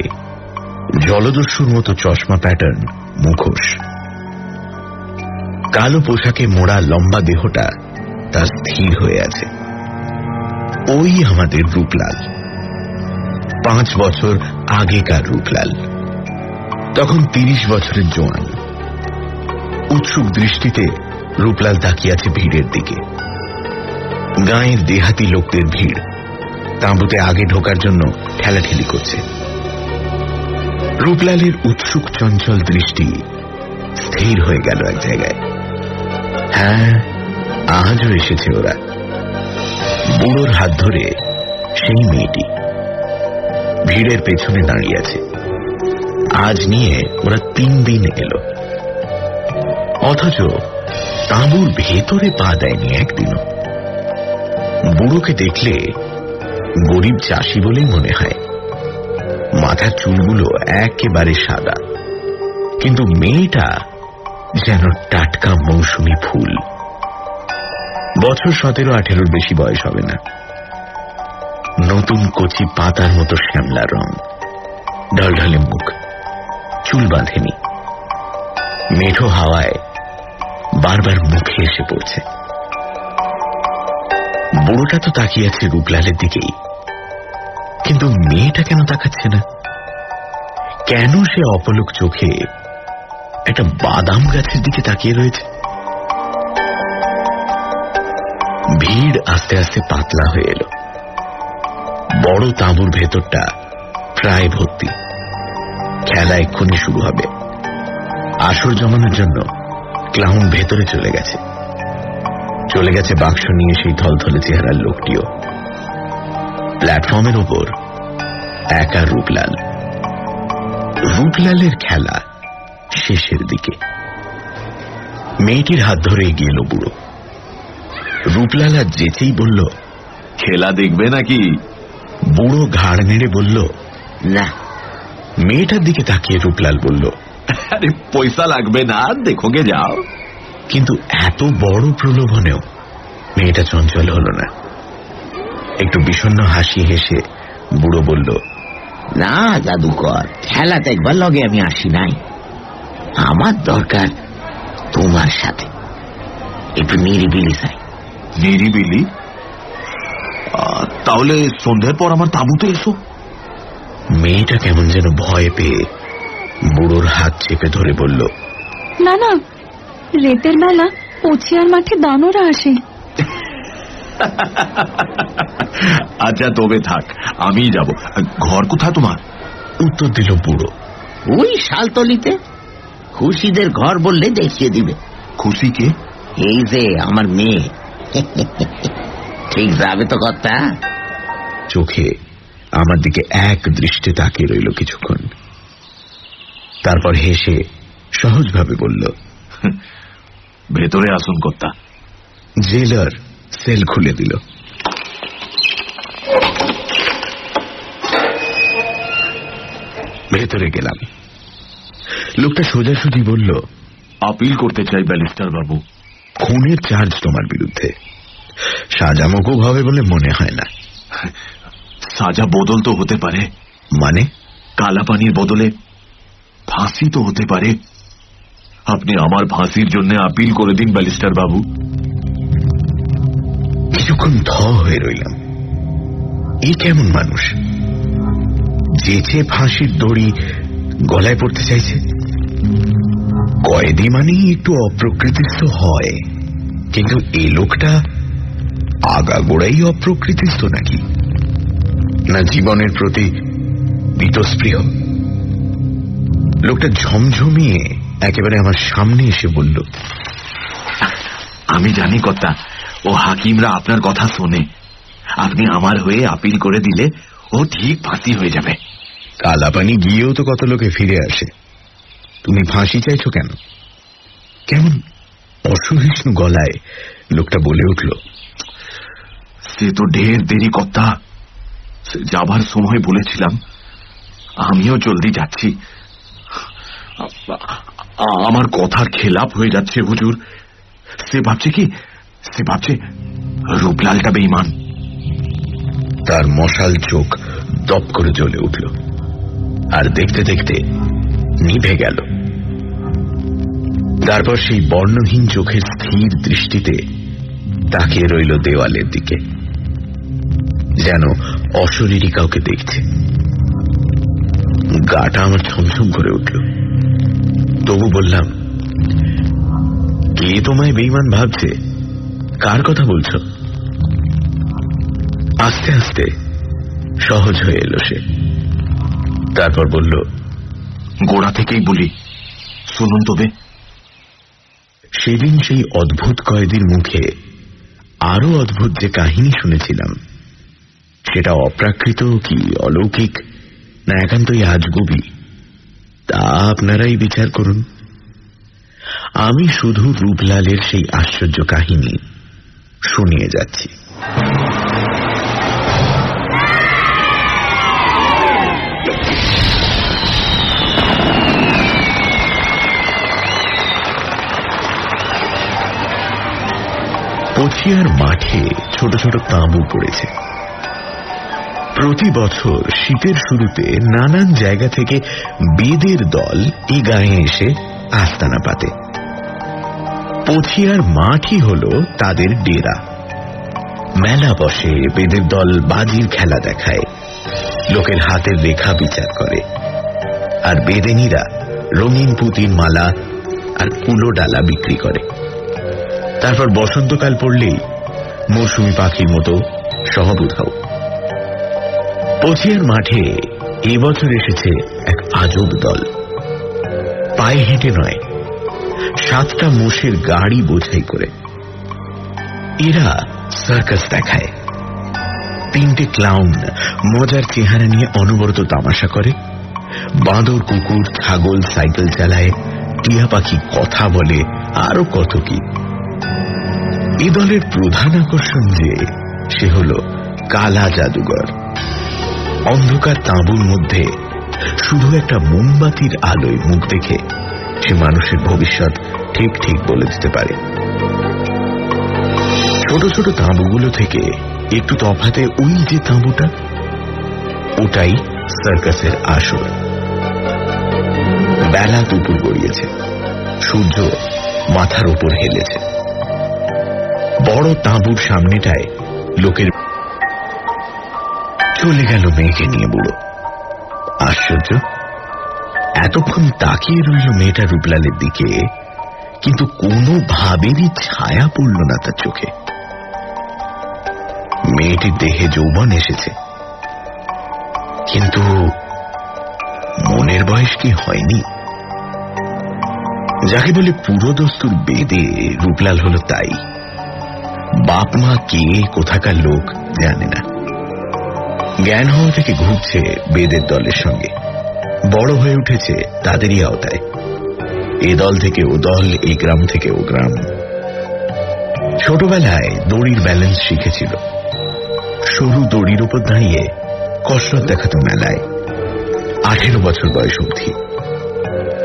জলদস্যুর মতো চশমা প্যাটার্ন মুখোশ। কালো পোশাকে মোড়া লম্বা দেহটা তার স্থির হয়ে আছে। ওই আমাদের রূপলাল, 5 বছর আগেকার রূপলাল। তখন 30 বছরের জোয়ান। উৎসুক দৃষ্টিতে রূপলাল তাকিয়ে আছে ভিড়ের দিকে। গাঁয়ের দেহাতি লোকদের ভিড় তাঁবুতে আগে ঢোকার জন্য ঠেলাঠেলি করছে। রূপলালের উৎসুক চঞ্চল দৃষ্টি স্থির হয়ে গেল এক জায়গায়। হ্যাঁ, আজও এসেছে ওরা। বুড়োর হাত ধরে সেই মেয়েটি ভিড়ের পেছনে দাঁড়িয়ে আছে। আজ নিয়ে ওরা 3 দিন এলো, অথচ তাঁবুর ভেতরে পা দেয়নি একদিনও। বুড়োকে দেখলে গরিব চাষি বলেই মনে হয়। মাথার চুলগুলো একেবারে সাদা, কিন্তু মেয়েটা যেন টাটকা মৌসুমি ফুল। বছর 17-18 বেশি বয়স হবে না। নতুন কচি পাতার মতো শ্যামলা রং, ঢলঢলে মুখ, চুল বাঁধেনি। মেঠো হাওয়ায় বারবার মুখে এসে পড়ছে। বুড়োটা তো তাকিয়ে আছে রূপলালের দিকেই, কিন্তু মেয়েটা কেন তাকাচ্ছে না? কেন সে অপলক চোখে একটা বাদাম গাছের দিকে তাকিয়ে রয়েছে? ভিড় আস্তে আস্তে পাতলা হয়ে এলো। বড় তাঁবুর ভেতরটা প্রায় ভর্তি। খেলা এক্ষুনি শুরু হবে। আসর জমানোর জন্য ক্লাউন ভেতরে চলে গেছে। চলে গেছে বাক্স নিয়ে সেই থলথলে চেহারার লোকটিও। প্ল্যাটফর্মের ওপর একা রূপলাল। রূপলালের খেলা শেষের দিকে। মেয়েটির হাত ধরে এগিয়ে এলো বুড়ো। রূপলাল আর যেতেই বলল, খেলা দেখবে নাকি? বুড়ো ঘাড় নেড়ে বলল, না। মেয়েটার দিকে তাকিয়ে রূপলাল বলল, আরে পয়সা লাগবে না, দেখোগে যাও। কিন্তু এত বড় প্রলোভনেও মেয়েটা চঞ্চল হল না। একটু বিষণ্ণ হাসি হেসে বুড়ো বলল, না জাদুকর, খেলা দেখবার লগে আমি আসি নাই। আমার দরকার তোমার সাথে একটু নিরিবিলি চাই। নিরিবিলি? তাহলে সন্ধ্যের পর আমার তাঁবুতে এসো। মেয়েটা কেমন যেন ভয় পেয়ে বুড়োর হাত চেপে ধরে বলল, না না, রেতের বেলা পচিয়ার মাঠে দানরা আসে। আচ্ছা তবে থাক, আমি যাব। ঘর কোথায় তোমার? উত্তর দিল বুড়ো, ওই শালতলিতে। খুশিদের ঘর বললে দেখিয়ে দিবে। খুশি কে? এই যে আমার মেয়ে। ঠিক যাবে তো কথা? চোখে আমার দিকে এক দৃষ্টে তাকিয়ে রইল কিছুক্ষণ, তারপর হেসে সহজভাবে বলল, ভেতরে আসুন কর্তা। জেলার সেল খুলে দিল। ভেতরে গেলাম। লোকটা সোজাসুজি বলল, আপিল করতে চাই ব্যারিস্টার বাবু। খুনের চার্জ তোমার বিরুদ্ধে। সাজামুখো হবে বলে মনে হয় না। সাজা বদল তো হতে পারে। মানে? কালাপানির বদলে ফাঁসি তো হতে পারে। আপনি আমার ফাঁসির জন্য আপিল করে দিন ব্যারিস্টার বাবু। কিছুক্ষণ ধ হয়ে রইলাম। এ কেমন মানুষ, যেচে ফাঁসির দড়ি গলায় পড়তে চাইছে? কয়েদি মানেই একটু অপ্রকৃতিস্থ হয়, কিন্তু এ লোকটা আগাগোড়াই অপ্রকৃতিস্থ নাকি? না জীবনের প্রতি বীতস্পৃহ? লোকটা ঝমঝমিয়ে একেবারে আমার সামনে এসে বলল, আমি জানি কর্তা, ও হাকিমরা আপনার কথা শোনে। আপনি আমার হয়ে আপিল করে দিলে ও ঠিক ফাঁসি হয়ে যাবে। কালাপানি গিয়েও তো কত লোকে ফিরে আসে, তুমি ফাঁসি চাইছো কেন? কেমন অসহিষ্ণু গলায় লোকটা বলে উঠল, সে তো ঢের দেরি কর্তা। যাবার সময় বলেছিলাম আমিও জলদি যাচ্ছি। আমার কথার খেলাপ হয়ে যাচ্ছে হুজুর। সে ভাবছে রূপলালটা বেঈমান। তার মশাল চোখ দপ করে জ্বলে উঠল, আর দেখতে দেখতে নিভে গেল। তারপর সেই বর্ণহীন চোখের স্থির দৃষ্টিতে তাকিয়ে রইল দেওয়ালের দিকে, যেন অশরীরী কাউকে দেখছে। গাটা আমার ছমছম করে উঠল। তবু বললাম, কে তোমায় বেঈমান ভাবছে? কার কথা বলছো? আস্তে আস্তে সহজ হয়ে এলো সে। তারপর বলল, গোড়া থেকেই বলি, শুনুন তবে। সেদিন সেই অদ্ভুত কয়েদির মুখে আরো অদ্ভুত যে কাহিনী শুনেছিলাম, সেটা অপ্রাকৃত কি অলৌকিক না একান্তই আজগুবি, তা আপনারাই বিচার করুন। আমি শুধু রূপলালের সেই আশ্চর্য কাহিনী শুনিয়ে যাচ্ছি। পচিয়ার মাঠে ছোট ছোট তাঁবু পড়েছে। প্রতি বছর শীতের শুরুতে নানান জায়গা থেকে বেদের দল এই গায়ে এসে আস্তানা পাতে। পচিয়ার মাঠই হল তাদের ডেরা। মেলা বসে, বেদের দল বাজির খেলা দেখায়, লোকের হাতের রেখা বিচার করে, আর বেদেনীরা রঙিন পুঁতির মালা আর কুলো ডালা বিক্রি করে। তারপর বসন্তকাল পড়লেই মৌসুমী পাখির মতো সহব উধাও। পচিয়ার মাঠে এবছর এসেছে এক আজব দল। পায়ে হেঁটে নয়, 7টা মোষের গাড়ি বোঝাই করে। এরা সার্কাস দেখায়। 3টে ক্লাউন মজার চেহারা নিয়ে অনবরত তামাশা করে। বাঁদর, কুকুর, ছাগল সাইকেল চালায়, টিয়া পাখি কথা বলে, আরো কত কি। এই দলের প্রধান আকর্ষণ যে সে হল কালা জাদুঘর। অন্ধকার তাঁবুর মধ্যে শুধু একটা মোমবাতির আলোয় মুখ দেখে সে মানুষের ভবিষ্যৎ ঠিক ঠিক বলে দিতে পারে। ছোট ছোট তাঁবুগুলো থেকে একটু তফাতে ওই যে তাঁবুটা, ওটাই সার্কাসের আসর। বেলা দুপুর গড়িয়েছে, সূর্য মাথার উপর হেলেছে। বড় তাঁবুর সামনেটায় লোকের চলে গেল মেয়েকে নিয়ে বুড়ো। আশ্চর্য, এতক্ষণ তাকিয়ে রইল মেয়েটা রূপলালের দিকে, কিন্তু কোনোভাবেরই ছায়া পড়ল না তার চোখে। মেয়েটির দেহে যৌবন এসেছে, কিন্তু মনের বয়স কি হয়নি? যাকে বলে পুরোদস্তুর বেদে রূপলাল হলো তাই। বাপ মা কে, কোথাকার লোক জানে না। জ্ঞান হওয়া থেকে ঘুরছে বেদের দলের সঙ্গে, বড় হয়ে উঠেছে তাদেরই আওতায়। এ দল থেকে ও দল, এই গ্রাম থেকে ও গ্রাম। ছোটবেলায় দড়ির ব্যালেন্স শিখেছিল, সরু দড়ির উপর দাঁড়িয়ে কসরত দেখাত মেলায় 18 বছর বয়স অবধি।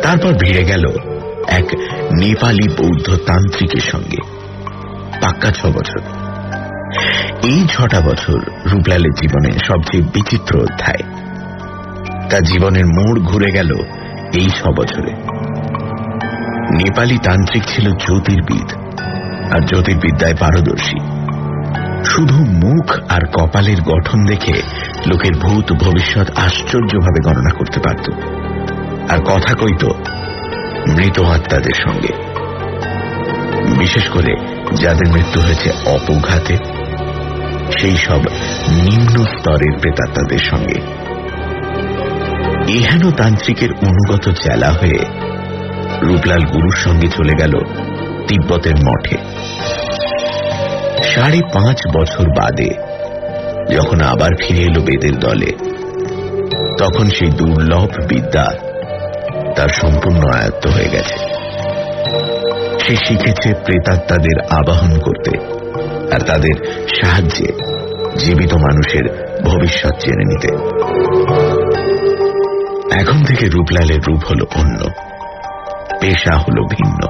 তারপর ভিড়ে গেল এক নেপালি বৌদ্ধ তান্ত্রিকের সঙ্গে, পাক্কা 6 বছর। এই 6টা বছর রূপলালের জীবনে সবচেয়ে বিচিত্র অধ্যায়। তার জীবনের মোড় ঘুরে গেল এই 6 বছরে। নেপালি তান্ত্রিক ছিল জ্যোতির্বিদ, আর জ্যোতির্বিদ্যায় পারদর্শী। শুধু মুখ আর কপালের গঠন দেখে লোকের ভূত ভবিষ্যৎ আশ্চর্যভাবে গণনা করতে পারত, আর কথা কইত মৃত আত্মাদের সঙ্গে, বিশেষ করে যাদের মৃত্যু হয়েছে অপঘাতে, সেই সব নিম্ন স্তরের প্রেতাত্মাদের সঙ্গে। এহেন তান্ত্রিকের অনুগত চেলা হয়ে রূপলাল গুরুর সঙ্গে চলে গেল তিব্বতের মঠে। 5.5 বছর বাদে যখন আবার ফিরে এলো বেদের দলে, তখন সেই দুর্লভ বিদ্যা তার সম্পূর্ণ আয়ত্ত হয়ে গেছে। সে শিখেছে প্রেতাত্মাদের আবাহন করতে, আর তাদের সাহায্যে জীবিত মানুষের ভবিষ্যৎ জেনে নিতে। এখন থেকে রূপলালের রূপ হলো অন্য, পেশা হলো ভিন্ন।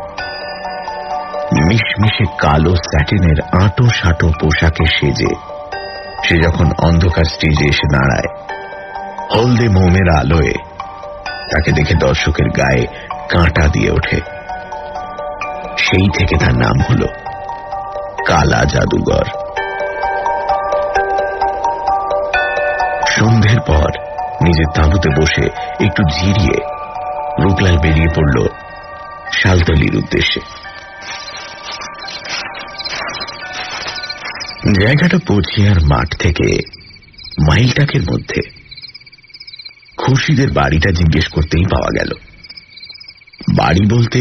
মিশমিশে কালো স্যাটিনের আঁটো সাঁটো পোশাকে সেজে সে যখন অন্ধকার স্টেজে এসে দাঁড়ায়, হলদে মোমের আলোয় তাকে দেখে দর্শকের গায়ে কাঁটা দিয়ে ওঠে। সেই থেকে তার নাম হলো কালা জাদুঘর। সন্ধ্যের পর নিজের তাঁবুতে বসে একটু জিরিয়ে রূপলাল বেরিয়ে পড়ল শালতলির উদ্দেশ্যে। জায়গাটা পচিয়ার মাঠ থেকে মাইলটাকের মধ্যে। খুশিদের বাড়িটা জিজ্ঞেস করতেই পাওয়া গেল। বাড়ি বলতে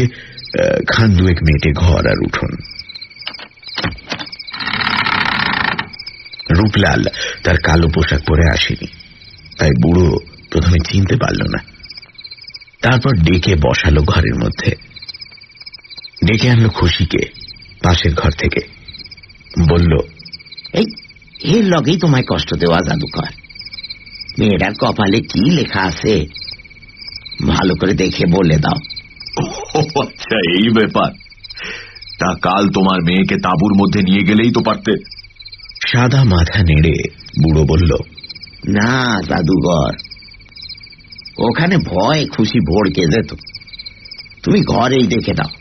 খান 2 মেটে ঘর আর উঠোন। রূপলাল তার কালো পোশাক পরে আসেনি, তাই বুড়ো প্রথমে চিনতে পারল না। তারপর ডেকে বসালো ঘরের মধ্যে। ডেকে আনলো খুশিকে পাশের ঘর থেকে। বলল, এই এর লগেই তোমায় কষ্ট দেওয়া জাদুকর। মেয়েটার কপালে কি লেখা আছে ভালো করে দেখে বলে দাও। আচ্ছা, এই ব্যাপার। তা কাল তোমার মেয়েকে তাঁবুর মধ্যে নিয়ে গেলেই তো পারতে। সাদা মাথা নেড়ে বুড়ো বলল, না জাদুঘর, ওখানে ভয় খুশি ভড়কে যেত। তুমি ঘরেই দেখে দাও,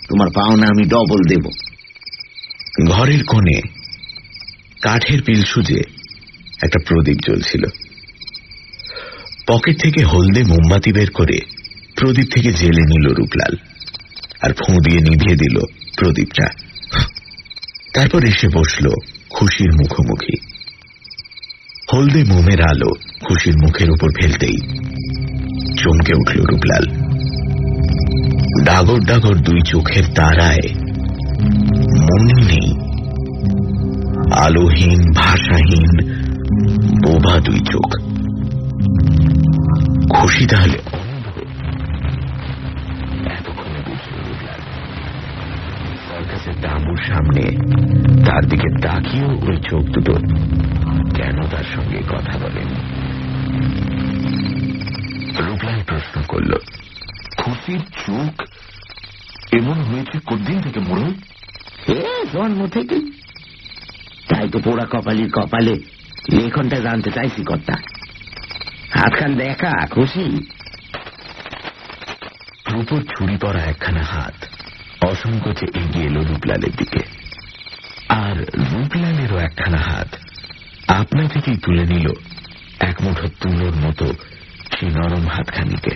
তোমার পাওনা আমি ডবল দেব। ঘরের কোণে কাঠের পিল সুজে একটা প্রদীপ জ্বলছিল। পকেট থেকে হলদে মোমবাতি বের করে প্রদীপ থেকে জেলে নিল রূপলাল, আর ফোঁ দিয়ে নিভিয়ে দিল প্রদীপটা। তারপর এসে বসল খুশির মুখোমুখি। হলদে মোমের আলো খুশির মুখের উপর ফেলতেই চমকে উঠল রূপলাল। ডাগর ডাগর 2 চোখের তারায় মনই নেই, আলোহীন ভাষাহীন বোবা 2 চোখ। খুশি তাহলে এতক্ষণে বুঝল রূপলাল। সার্কাসের তাঁবুর সামনে তার দিকে তাকিয়েও ওই চোখ দুটো কেন তার সঙ্গে কথা বলেন। রূপলাল প্রশ্ন করল, খুশির চোখ এমন হয়েছে কতদিন থেকে মোড়ল? জন্ম থেকে। তাই তো পোড়া কপালির কপালে লেখনটা জানতে চাইছি কর্তা। হাতখান দেখা খুশি। রূপোর ছুরি পরা একখানা হাত অসংকোচে এগিয়ে এলো রূপলালের দিকে, আর রূপলালেরও একখানা হাত আপনা থেকেই তুলে নিল এক মুঠো তুলোর মতো সেই নরম হাতখানিকে।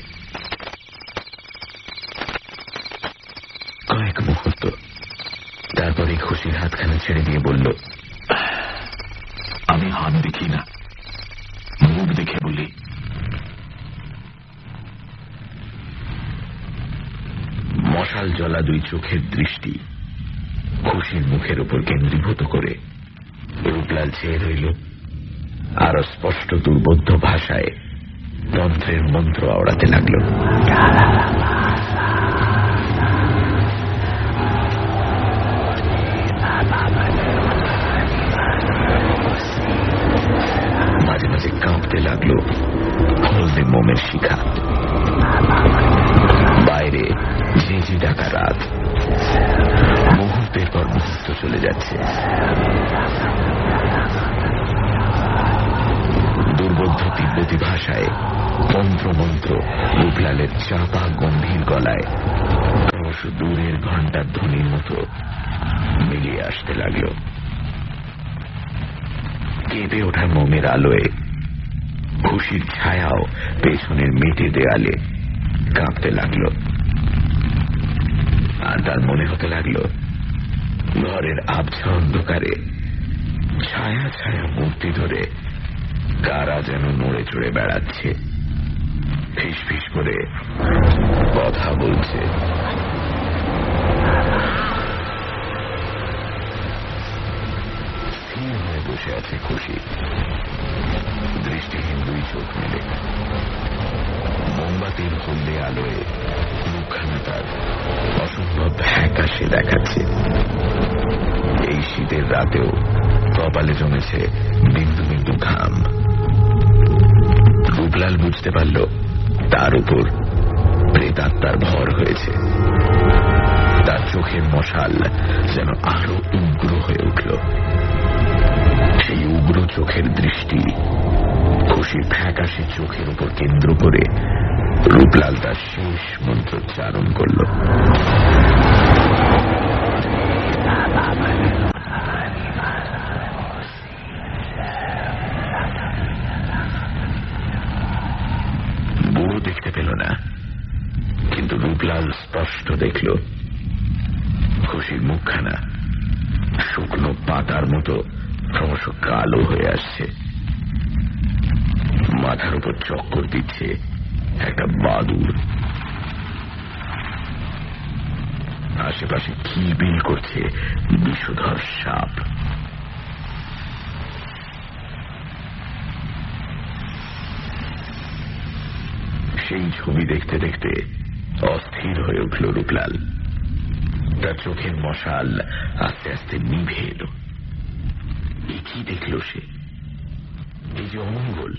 কয়েক মুহূর্ত, তারপরে খুশির হাতখানা ছেড়ে দিয়ে বলল, আমি হাত দেখি না, মুখ দেখে বলি। মশাল জ্বলা দুই চোখের দৃষ্টি খুশির মুখের উপর কেন্দ্রীভূত করে রূপলাল চেয়ে রইল, আর স্পষ্ট দুর্বোধ্য ভাষায় তন্ত্রের মন্ত্র আওড়াতে লাগল। মাঝে মাঝে কাঁপতে লাগলো হলদে মোমের শিখা। বাইরে ঝিঁঝি ডাকা রাত মুহূর্তের পর মুহূর্ত চলে যাচ্ছে। দুর্বোধ্য তিব্বতী ভাষায় তন্ত্র মন্ত্র রূপলালের চাপা গম্ভীর গলায় ক্রমশ দূরের ঘণ্টার ধ্বনির মতো মিলিয়ে আসতে লাগল। কেঁপে ওঠা মোমের আলোয় খুশির ছায়াও পেছনের মেটে দেয়ালে কাঁপতে লাগল, আর তার মনে হতে লাগল ঘরের আবছা অন্ধকারে ছায়া ছায়া মূর্তি ধরে কারা যেন নড়ে চড়ে বেড়াচ্ছে, ফিস ফিস করে কথা বলছে। স্থির হয়ে বসে আছে খুশি, দৃষ্টিহীন দুই চোখ মেলে। মোমবাতির হলদে আলোয় মুখখানা তার অসম্ভব ফ্যাকাশে দেখাচ্ছে। এই শীতের রাতেও কপালে জমেছে বিন্দু বিন্দু ঘাম। রূপলাল বুঝতে পারল তার উপর প্রেতাত্মার ভর হয়েছে। তার চোখের মশাল যেন আরো উগ্র হয়ে উঠল। সেই উগ্র চোখের দৃষ্টি খুশির ফ্যাকাশে চোখের উপর কেন্দ্র করে রূপলাল তার শেষ মন্ত্রোচ্চারণ করল। বুড়ো দেখতে পেল না, কিন্তু রূপলাল স্পষ্ট দেখল খুশির মুখখানা শুকনো পাতার মতো ক্রমশ কালো হয়ে আসছে। মাথার উপর চক্কর দিচ্ছে একটা বাদুড়, আশেপাশে কিলবিল করছে বিষধর সাপ। সেই ছবি দেখতে দেখতে অস্থির হয়ে উঠল রূপলাল। তার চোখের মশাল আস্তে আস্তে নিভে এলো। কি দেখল সে? এই যে অমঙ্গল,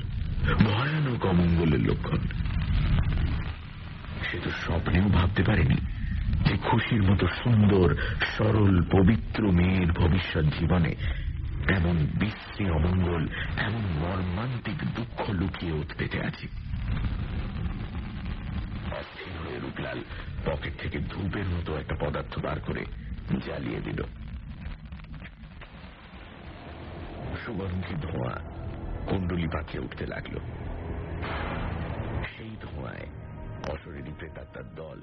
ভয়ানক অমঙ্গলের লক্ষণ। সে তো স্বপ্নেও ভাবতে পারেনি যে খুশির মতো সুন্দর সরল পবিত্র মেয়ের ভবিষ্যৎ জীবনে এমন বিশ্রী অমঙ্গল, এমন মর্মান্তিক দুঃখ লুকিয়ে উৎপেতে আছে। অস্থির হয়ে রূপলাল পকেট থেকে ধূপের মতো একটা পদার্থ বার করে জ্বালিয়ে দিল। সুগন্ধি ধোঁয়া কুণ্ডলি পাকিয়ে উঠতে লাগলো। সেই ধোঁয়ায় অশরীরী প্রেতাত্মার দল